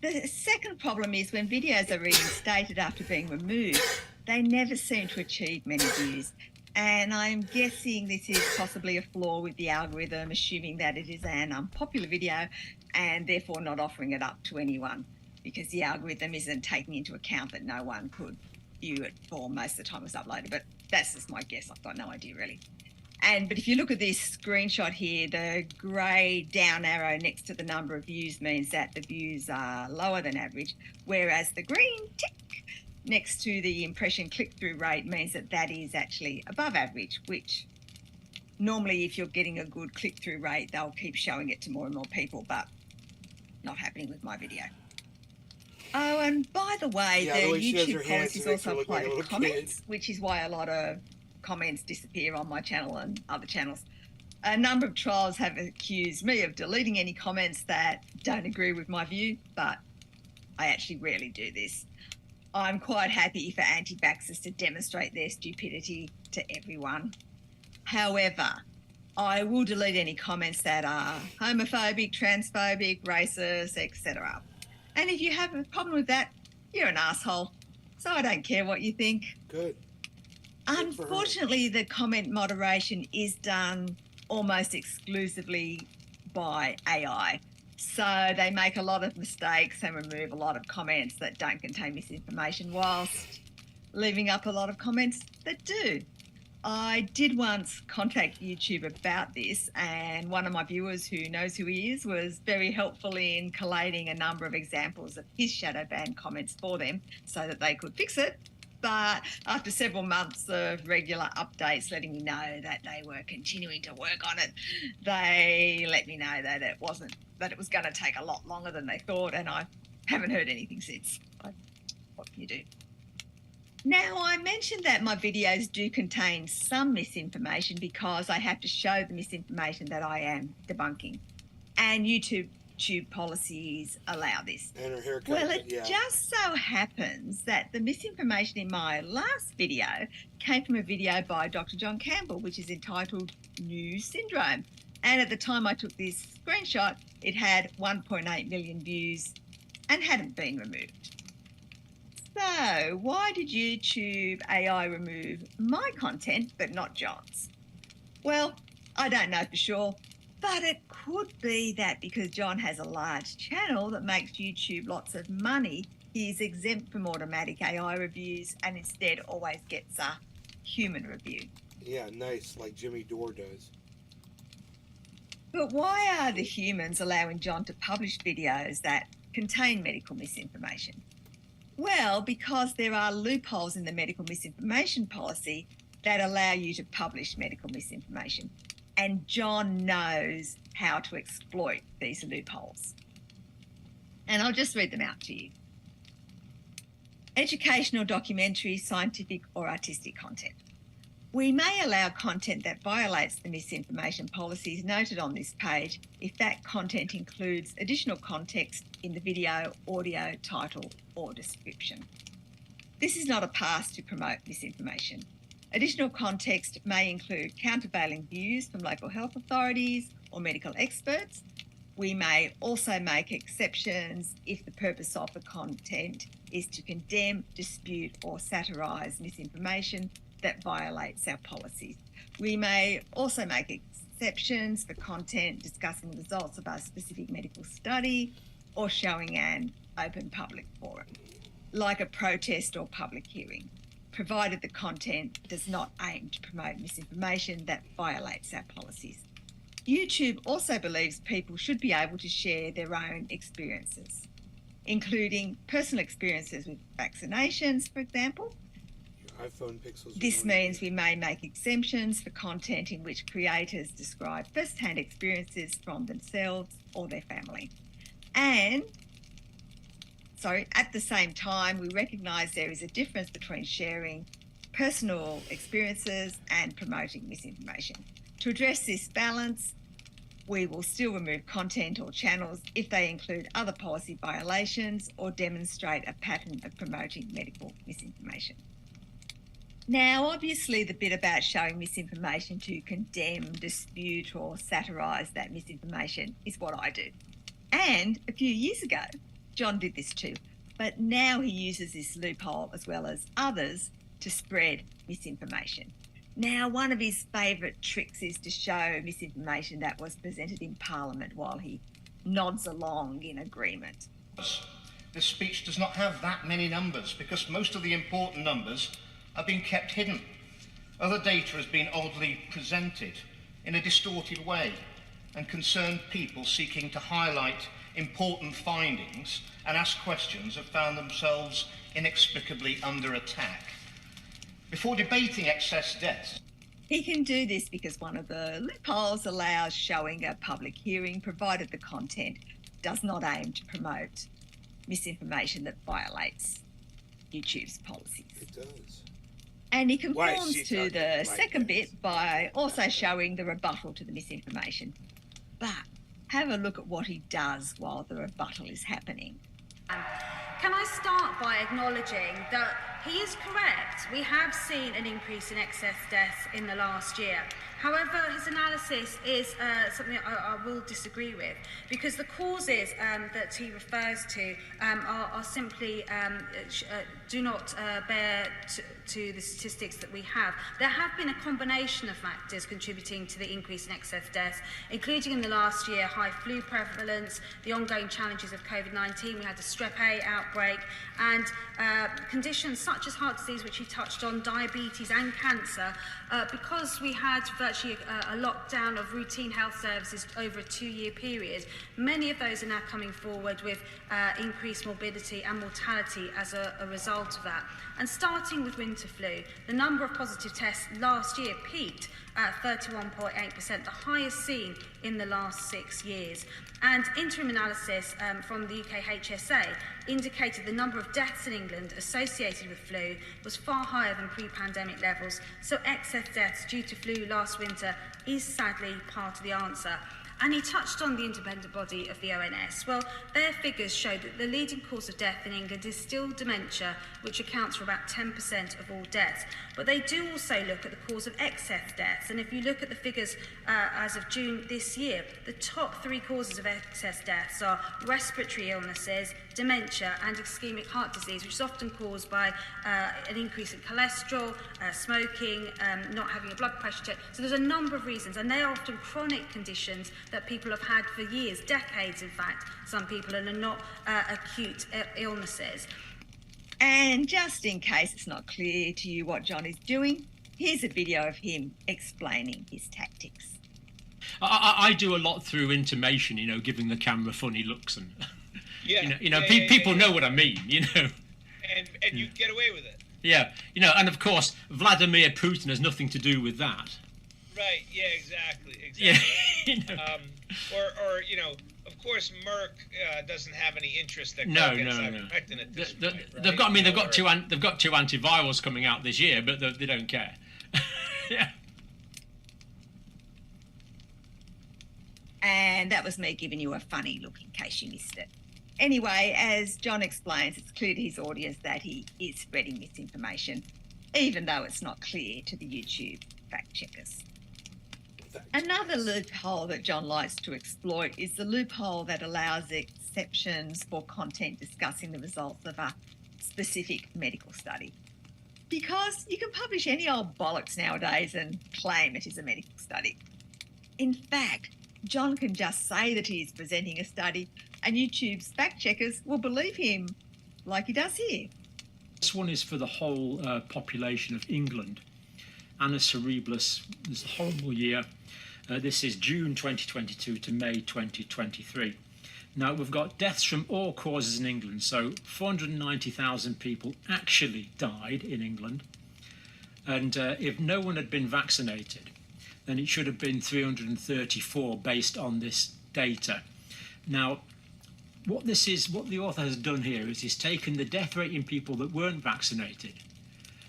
The second problem is when videos are reinstated after being removed, they never seem to achieve many views. And I'm guessing this is possibly a flaw with the algorithm, assuming that it is an unpopular video and therefore not offering it up to anyone, because the algorithm isn't taking into account that no one could view it for most of the time it was uploaded. But that's just my guess. I've got no idea really. But if you look at this screenshot here, the grey down arrow next to the number of views means that the views are lower than average, whereas the green tick next to the impression click-through rate means that that is actually above average, which normally if you're getting a good click-through rate, they'll keep showing it to more and more people, but not happening with my video. Oh, and by the way, Yeah, the way she does her YouTube hands policies makes her also look like apply a to little comments, kid. which is why a lot of comments disappear on my channel and other channels. A number of trolls have accused me of deleting any comments that don't agree with my view, but I actually rarely do this. I'm quite happy for anti-vaxxers to demonstrate their stupidity to everyone. However, I will delete any comments that are homophobic, transphobic, racist, etc. And if you have a problem with that, you're an asshole. So I don't care what you think. Good. Unfortunately, the comment moderation is done almost exclusively by AI. So they make a lot of mistakes and remove a lot of comments that don't contain misinformation, whilst leaving up a lot of comments that do. I did once contact YouTube about this, and one of my viewers who knows who he is was very helpful in collating a number of examples of his shadow ban comments for them so that they could fix it. But after several months of regular updates letting me know that they were continuing to work on it, they let me know that it was going to take a lot longer than they thought, and I haven't heard anything since. What can you do? Now, I mentioned that my videos do contain some misinformation because I have to show the misinformation that I am debunking. And YouTube YouTube policies allow this. And her haircut. Well, it yeah. just so happens that the misinformation in my last video came from a video by Dr. John Campbell, which is entitled New Syndrome. And at the time I took this screenshot, it had 1.8 million views and hadn't been removed. So why did YouTube AI remove my content but not John's? Well, I don't know for sure, but it could be that because John has a large channel that makes YouTube lots of money, he's exempt from automatic AI reviews and instead always gets a human review. Yeah, nice, like Jimmy Dore does. But why are the humans allowing John to publish videos that contain medical misinformation? Well, because there are loopholes in the medical misinformation policy that allow you to publish medical misinformation. And John knows how to exploit these loopholes. And I'll just read them out to you. Educational, documentary, scientific or artistic content. We may allow content that violates the misinformation policies noted on this page if that content includes additional context in the video, audio, title or description. This is not a pass to promote misinformation. Additional context may include countervailing views from local health authorities or medical experts. We may also make exceptions if the purpose of the content is to condemn, dispute or satirise misinformation that violates our policies. We may also make exceptions for content discussing the results of a specific medical study or showing an open public forum, like a protest or public hearing, provided the content does not aim to promote misinformation that violates our policies. YouTube also believes people should be able to share their own experiences, including personal experiences with vaccinations, for example. Your iPhone pixels. This means we may make exemptions for content in which creators describe first-hand experiences from themselves or their family. And at the same time, we recognise there is a difference between sharing personal experiences and promoting misinformation. To address this balance, we will still remove content or channels if they include other policy violations or demonstrate a pattern of promoting medical misinformation. Now, obviously, the bit about showing misinformation to condemn, dispute or satirise that misinformation is what I do. And a few years ago, John did this too, but now he uses this loophole as well as others to spread misinformation. Now, one of his favourite tricks is to show misinformation that was presented in Parliament while he nods along in agreement. This speech does not have that many numbers because most of the important numbers are being kept hidden. Other data has been oddly presented in a distorted way and concerned people seeking to highlight important findings and ask questions have found themselves inexplicably under attack. Before debating excess deaths, he can do this because one of the loopholes allows showing a public hearing provided the content does not aim to promote misinformation that violates YouTube's policies. It does. And he conforms to the second bit by also showing the rebuttal to the misinformation. But have a look at what he does while the rebuttal is happening. Can I start by acknowledging that he is correct? We have seen an increase in excess deaths in the last year. However, his analysis is something I will disagree with because the causes that he refers to are simply do not bear to the statistics that we have. There have been a combination of factors contributing to the increase in excess deaths, including in the last year high flu prevalence, the ongoing challenges of COVID-19. We had a strep A outbreak and conditions such as heart disease, which he touched on, diabetes and cancer, because we had virtually a lockdown of routine health services over a 2-year period. Many of those are now coming forward with increased morbidity and mortality as a result of that. And starting with winter flu, the number of positive tests last year peaked at 31.8%, the highest seen in the last 6 years. And interim analysis from the UK HSA indicated the number of deaths in England associated with flu was far higher than pre-pandemic levels, so excess deaths due to flu last winter is sadly part of the answer. And he touched on the independent body of the ONS. Well, their figures show that the leading cause of death in England is still dementia, which accounts for about 10% of all deaths. But they do also look at the cause of excess deaths. And if you look at the figures as of June this year, the top 3 causes of excess deaths are respiratory illnesses, dementia and ischemic heart disease, which is often caused by an increase in cholesterol, smoking, not having a blood pressure check. So there's a number of reasons, and they are often chronic conditions that people have had for years, decades in fact, some people, and are not acute illnesses. And just in case it's not clear to you what John is doing, here's a video of him explaining his tactics. I do a lot through intimation, giving the camera funny looks and Yeah. People know what I mean, And you get away with it. Yeah, and of course Vladimir Putin has nothing to do with that. Right. Yeah. Exactly. Yeah. Or of course Merck doesn't have any interest that No. ivermectin at this point, right? They've got two antivirals coming out this year, but they don't care. Yeah. And that was me giving you a funny look in case you missed it. Anyway, as John explains, it's clear to his audience that he is spreading misinformation, even though it's not clear to the YouTube fact checkers. Another loophole that John likes to exploit is the loophole that allows exceptions for content discussing the results of a specific medical study. Because you can publish any old bollocks nowadays and claim it is a medical study. In fact, John can just say that he is presenting a study and YouTube's fact checkers will believe him, like he does here. This one is for the whole population of England. Annus Horribilis, this is a horrible year. This is June 2022 to May 2023. Now, we've got deaths from all causes in England. So 490,000 people actually died in England. And if no one had been vaccinated, then it should have been 334 based on this data. Now, what the author has done here is he's taken the death rate in people that weren't vaccinated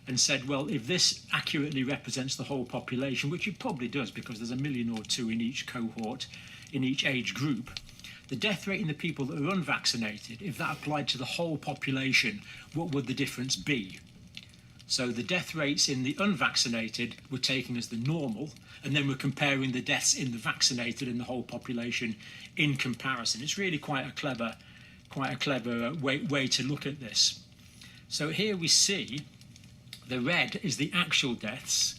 and said, well, if this accurately represents the whole population, which it probably does because there's 1 million or 2 in each cohort, in each age group, the death rate in the people that are unvaccinated, if that applied to the whole population, what would the difference be? So the death rates in the unvaccinated were taken as the normal, and then we're comparing the deaths in the vaccinated and the whole population in comparison. It's really quite a clever way to look at this. So here we see the red is the actual deaths,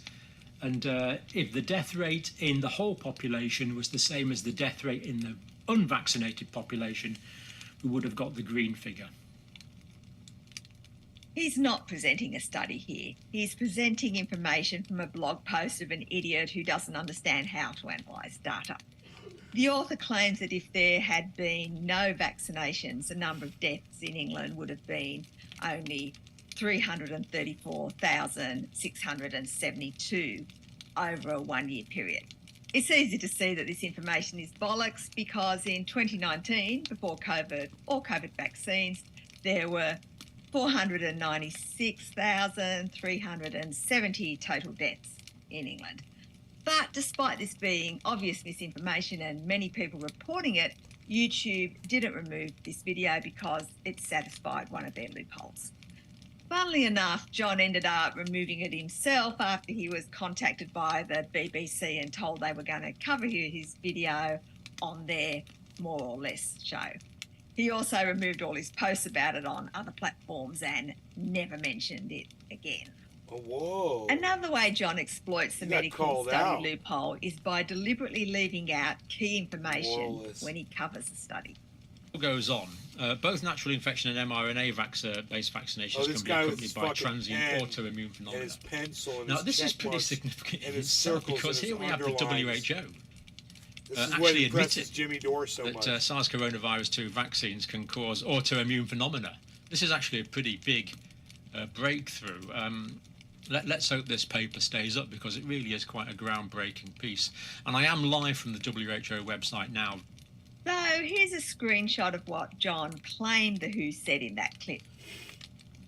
and if the death rate in the whole population was the same as the death rate in the unvaccinated population, we would have got the green figure. He's not presenting a study here. He's presenting information from a blog post of an idiot who doesn't understand how to analyse data. The author claims that if there had been no vaccinations, the number of deaths in England would have been only 334,672 over a 1-year period. It's easy to see that this information is bollocks because in 2019, before COVID or COVID vaccines, there were 496,370 total deaths in England. But despite this being obvious misinformation and many people reporting it, YouTube didn't remove this video because it satisfied one of their loopholes. Funnily enough, John ended up removing it himself after he was contacted by the BBC and told they were going to cover his video on their More or Less show. He also removed all his posts about it on other platforms and never mentioned it again. Oh, whoa. Another way John exploits the medical study out. loophole is by deliberately leaving out key information when he covers the study. Goes on. Both natural infection and mRNA-based vaccinations can be accompanied by transient autoimmune phenomena. His pencil and now, his this is pretty significant in and his itself circles because and here his we have the underlines. WHO This is what actually impresses admitted Jimmy Dore so that much. SARS coronavirus 2 vaccines can cause autoimmune phenomena. This is actually a pretty big breakthrough. Let's hope this paper stays up because it really is quite a groundbreaking piece. And I am live from the WHO website now. So here's a screenshot of what John claimed the WHO said in that clip.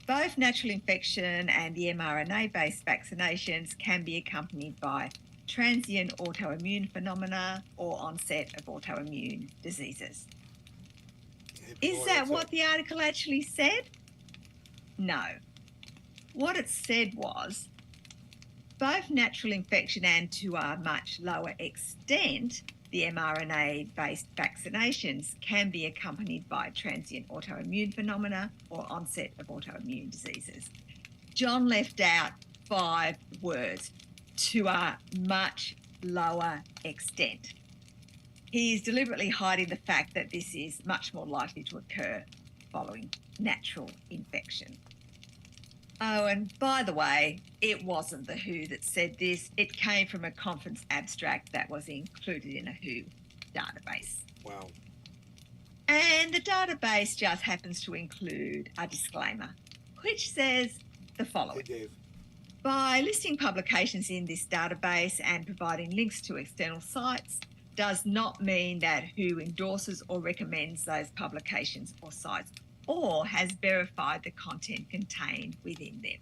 Both natural infection and the mRNA-based vaccinations can be accompanied by transient autoimmune phenomena, or onset of autoimmune diseases. Is that what the article actually said? No. What it said was, both natural infection and to a much lower extent, the mRNA-based vaccinations can be accompanied by transient autoimmune phenomena or onset of autoimmune diseases. John left out 5 words, to a much lower extent. He is deliberately hiding the fact that this is much more likely to occur following natural infection. Oh, and by the way, it wasn't the WHO that said this. It came from a conference abstract that was included in a WHO database. Wow. And the database just happens to include a disclaimer, which says the following. Hey, Dave. By listing publications in this database and providing links to external sites does not mean that WHO endorses or recommends those publications or sites, or has verified the content contained within them.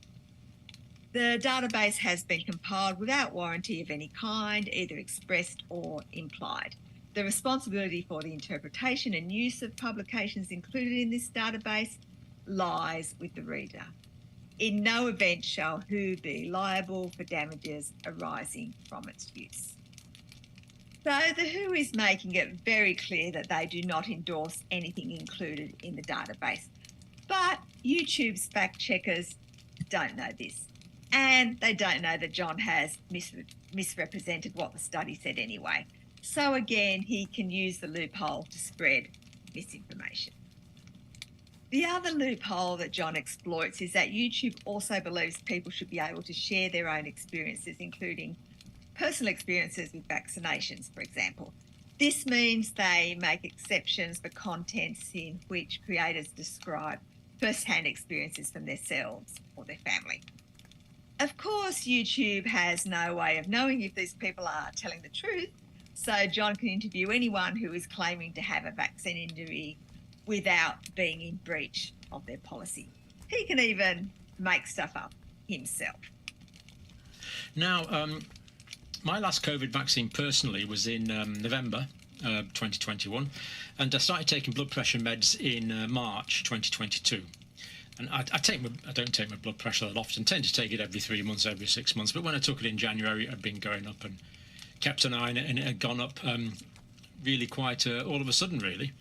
The database has been compiled without warranty of any kind, either expressed or implied. The responsibility for the interpretation and use of publications included in this database lies with the reader. In no event shall WHO be liable for damages arising from its use. So the WHO is making it very clear that they do not endorse anything included in the database. But YouTube's fact checkers don't know this. And they don't know that John has misrepresented what the study said anyway. So again, he can use the loophole to spread misinformation. The other loophole that John exploits is that YouTube also believes people should be able to share their own experiences, including personal experiences with vaccinations, for example. This means they make exceptions for contents in which creators describe first-hand experiences from themselves or their family. Of course, YouTube has no way of knowing if these people are telling the truth, so John can interview anyone who is claiming to have a vaccine injury without being in breach of their policy. He can even make stuff up himself. Now, my last COVID vaccine personally was in November 2021, and I started taking blood pressure meds in March 2022. And I don't take my blood pressure that often. I tend to take it every 3 months, every 6 months. But when I took it in January, it had been going up and kept an eye on it, and it had gone up really quite all of a sudden, really.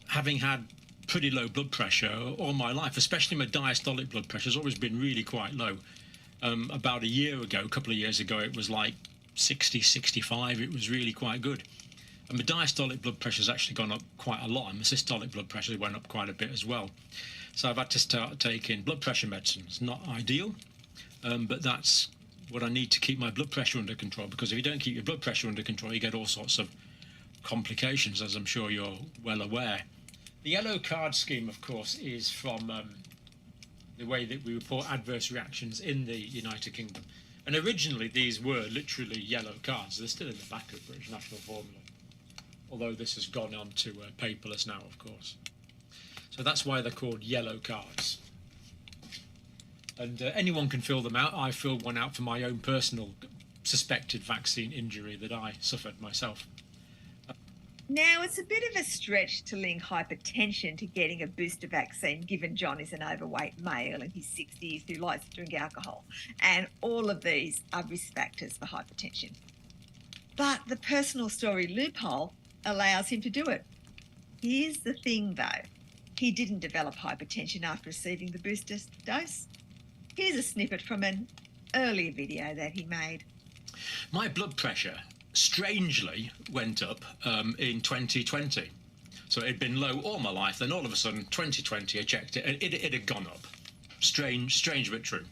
Having had pretty low blood pressure all my life, especially my diastolic blood pressure has always been really quite low. About a couple of years ago, it was like 60, 65. It was really quite good. And my diastolic blood pressure has actually gone up quite a lot, and my systolic blood pressure went up quite a bit as well. So I've had to start taking blood pressure medicine. It's not ideal, but that's what I need to keep my blood pressure under control, because if you don't keep your blood pressure under control, you get all sorts of complications, as I'm sure you're well aware. The yellow card scheme, of course, is from the way that we report adverse reactions in the United Kingdom. And originally, these were literally yellow cards. They're still in the back of British National Formula, although this has gone on to paperless now, of course. So that's why they're called yellow cards. And anyone can fill them out. I filled one out for my own personal suspected vaccine injury that I suffered myself. Now, it's a bit of a stretch to link hypertension to getting a booster vaccine, given John is an overweight male in his 60s who likes to drink alcohol. And all of these are risk factors for hypertension. But the personal story loophole allows him to do it. Here's the thing, though. He didn't develop hypertension after receiving the booster dose. Here's a snippet from an earlier video that he made. My blood pressure strangely went up in 2020. So it had been low all my life. Then all of a sudden, 2020, I checked it, and it had gone up. Strange but true.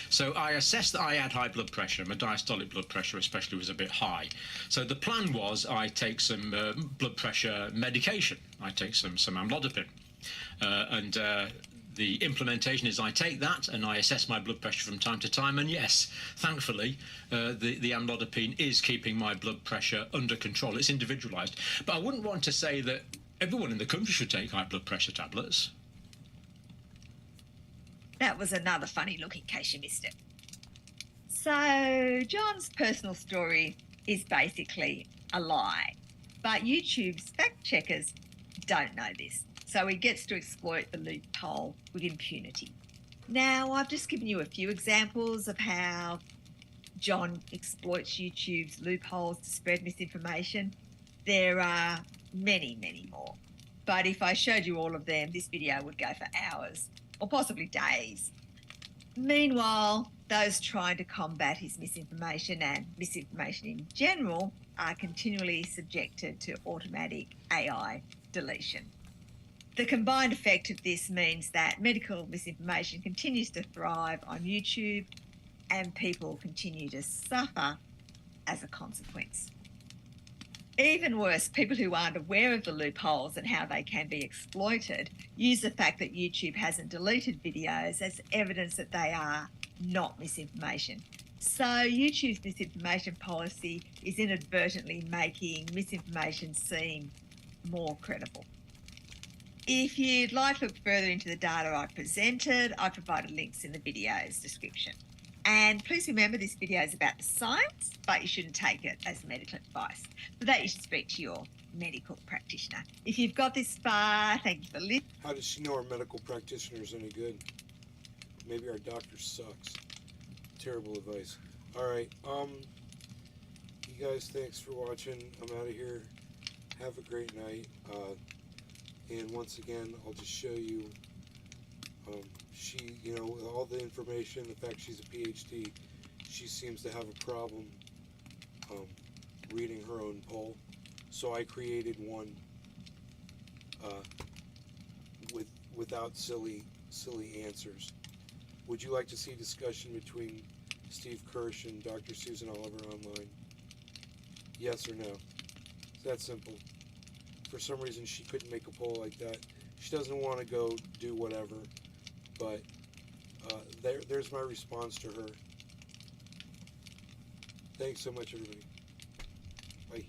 So I assessed that I had high blood pressure. My diastolic blood pressure especially was a bit high. So the plan was I take some blood pressure medication. I take some amlodipine. The implementation is I take that and I assess my blood pressure from time to time. And yes, thankfully, the amlodipine is keeping my blood pressure under control. It's individualised. But I wouldn't want to say that everyone in the country should take high blood pressure tablets. That was another funny look in case you missed it. So, John's personal story is basically a lie, but YouTube's fact checkers don't know this, so he gets to exploit the loophole with impunity. Now, I've just given you a few examples of how John exploits YouTube's loopholes to spread misinformation. There are many, many more. But if I showed you all of them, this video would go for hours or possibly days. Meanwhile, those trying to combat his misinformation and misinformation in general are continually subjected to automatic AI deletion. The combined effect of this means that medical misinformation continues to thrive on YouTube and people continue to suffer as a consequence. Even worse, people who aren't aware of the loopholes and how they can be exploited use the fact that YouTube hasn't deleted videos as evidence that they are not misinformation. So YouTube's misinformation policy is inadvertently making misinformation seem more credible. If you'd like to look further into the data I've presented, I've provided links in the video's description. And please remember this video is about the science, but you shouldn't take it as medical advice. For that, you should speak to your medical practitioner. If you've got this far, thank you for listening. How does she know our medical practitioner's any good? Maybe our doctor sucks. Terrible advice. Alright, you guys, thanks for watching. I'm out of here. Have a great night. And once again, I'll just show you, she, you know, with all the information, the fact she's a PhD, she seems to have a problem reading her own poll. So I created one without silly answers. Would you like to see discussion between Steve Kirsch and Dr. Susan Oliver online? Yes or no? It's that simple. For some reason, she couldn't make a poll like that. She doesn't want to go do whatever, but there's my response to her. Thanks so much, everybody. Bye.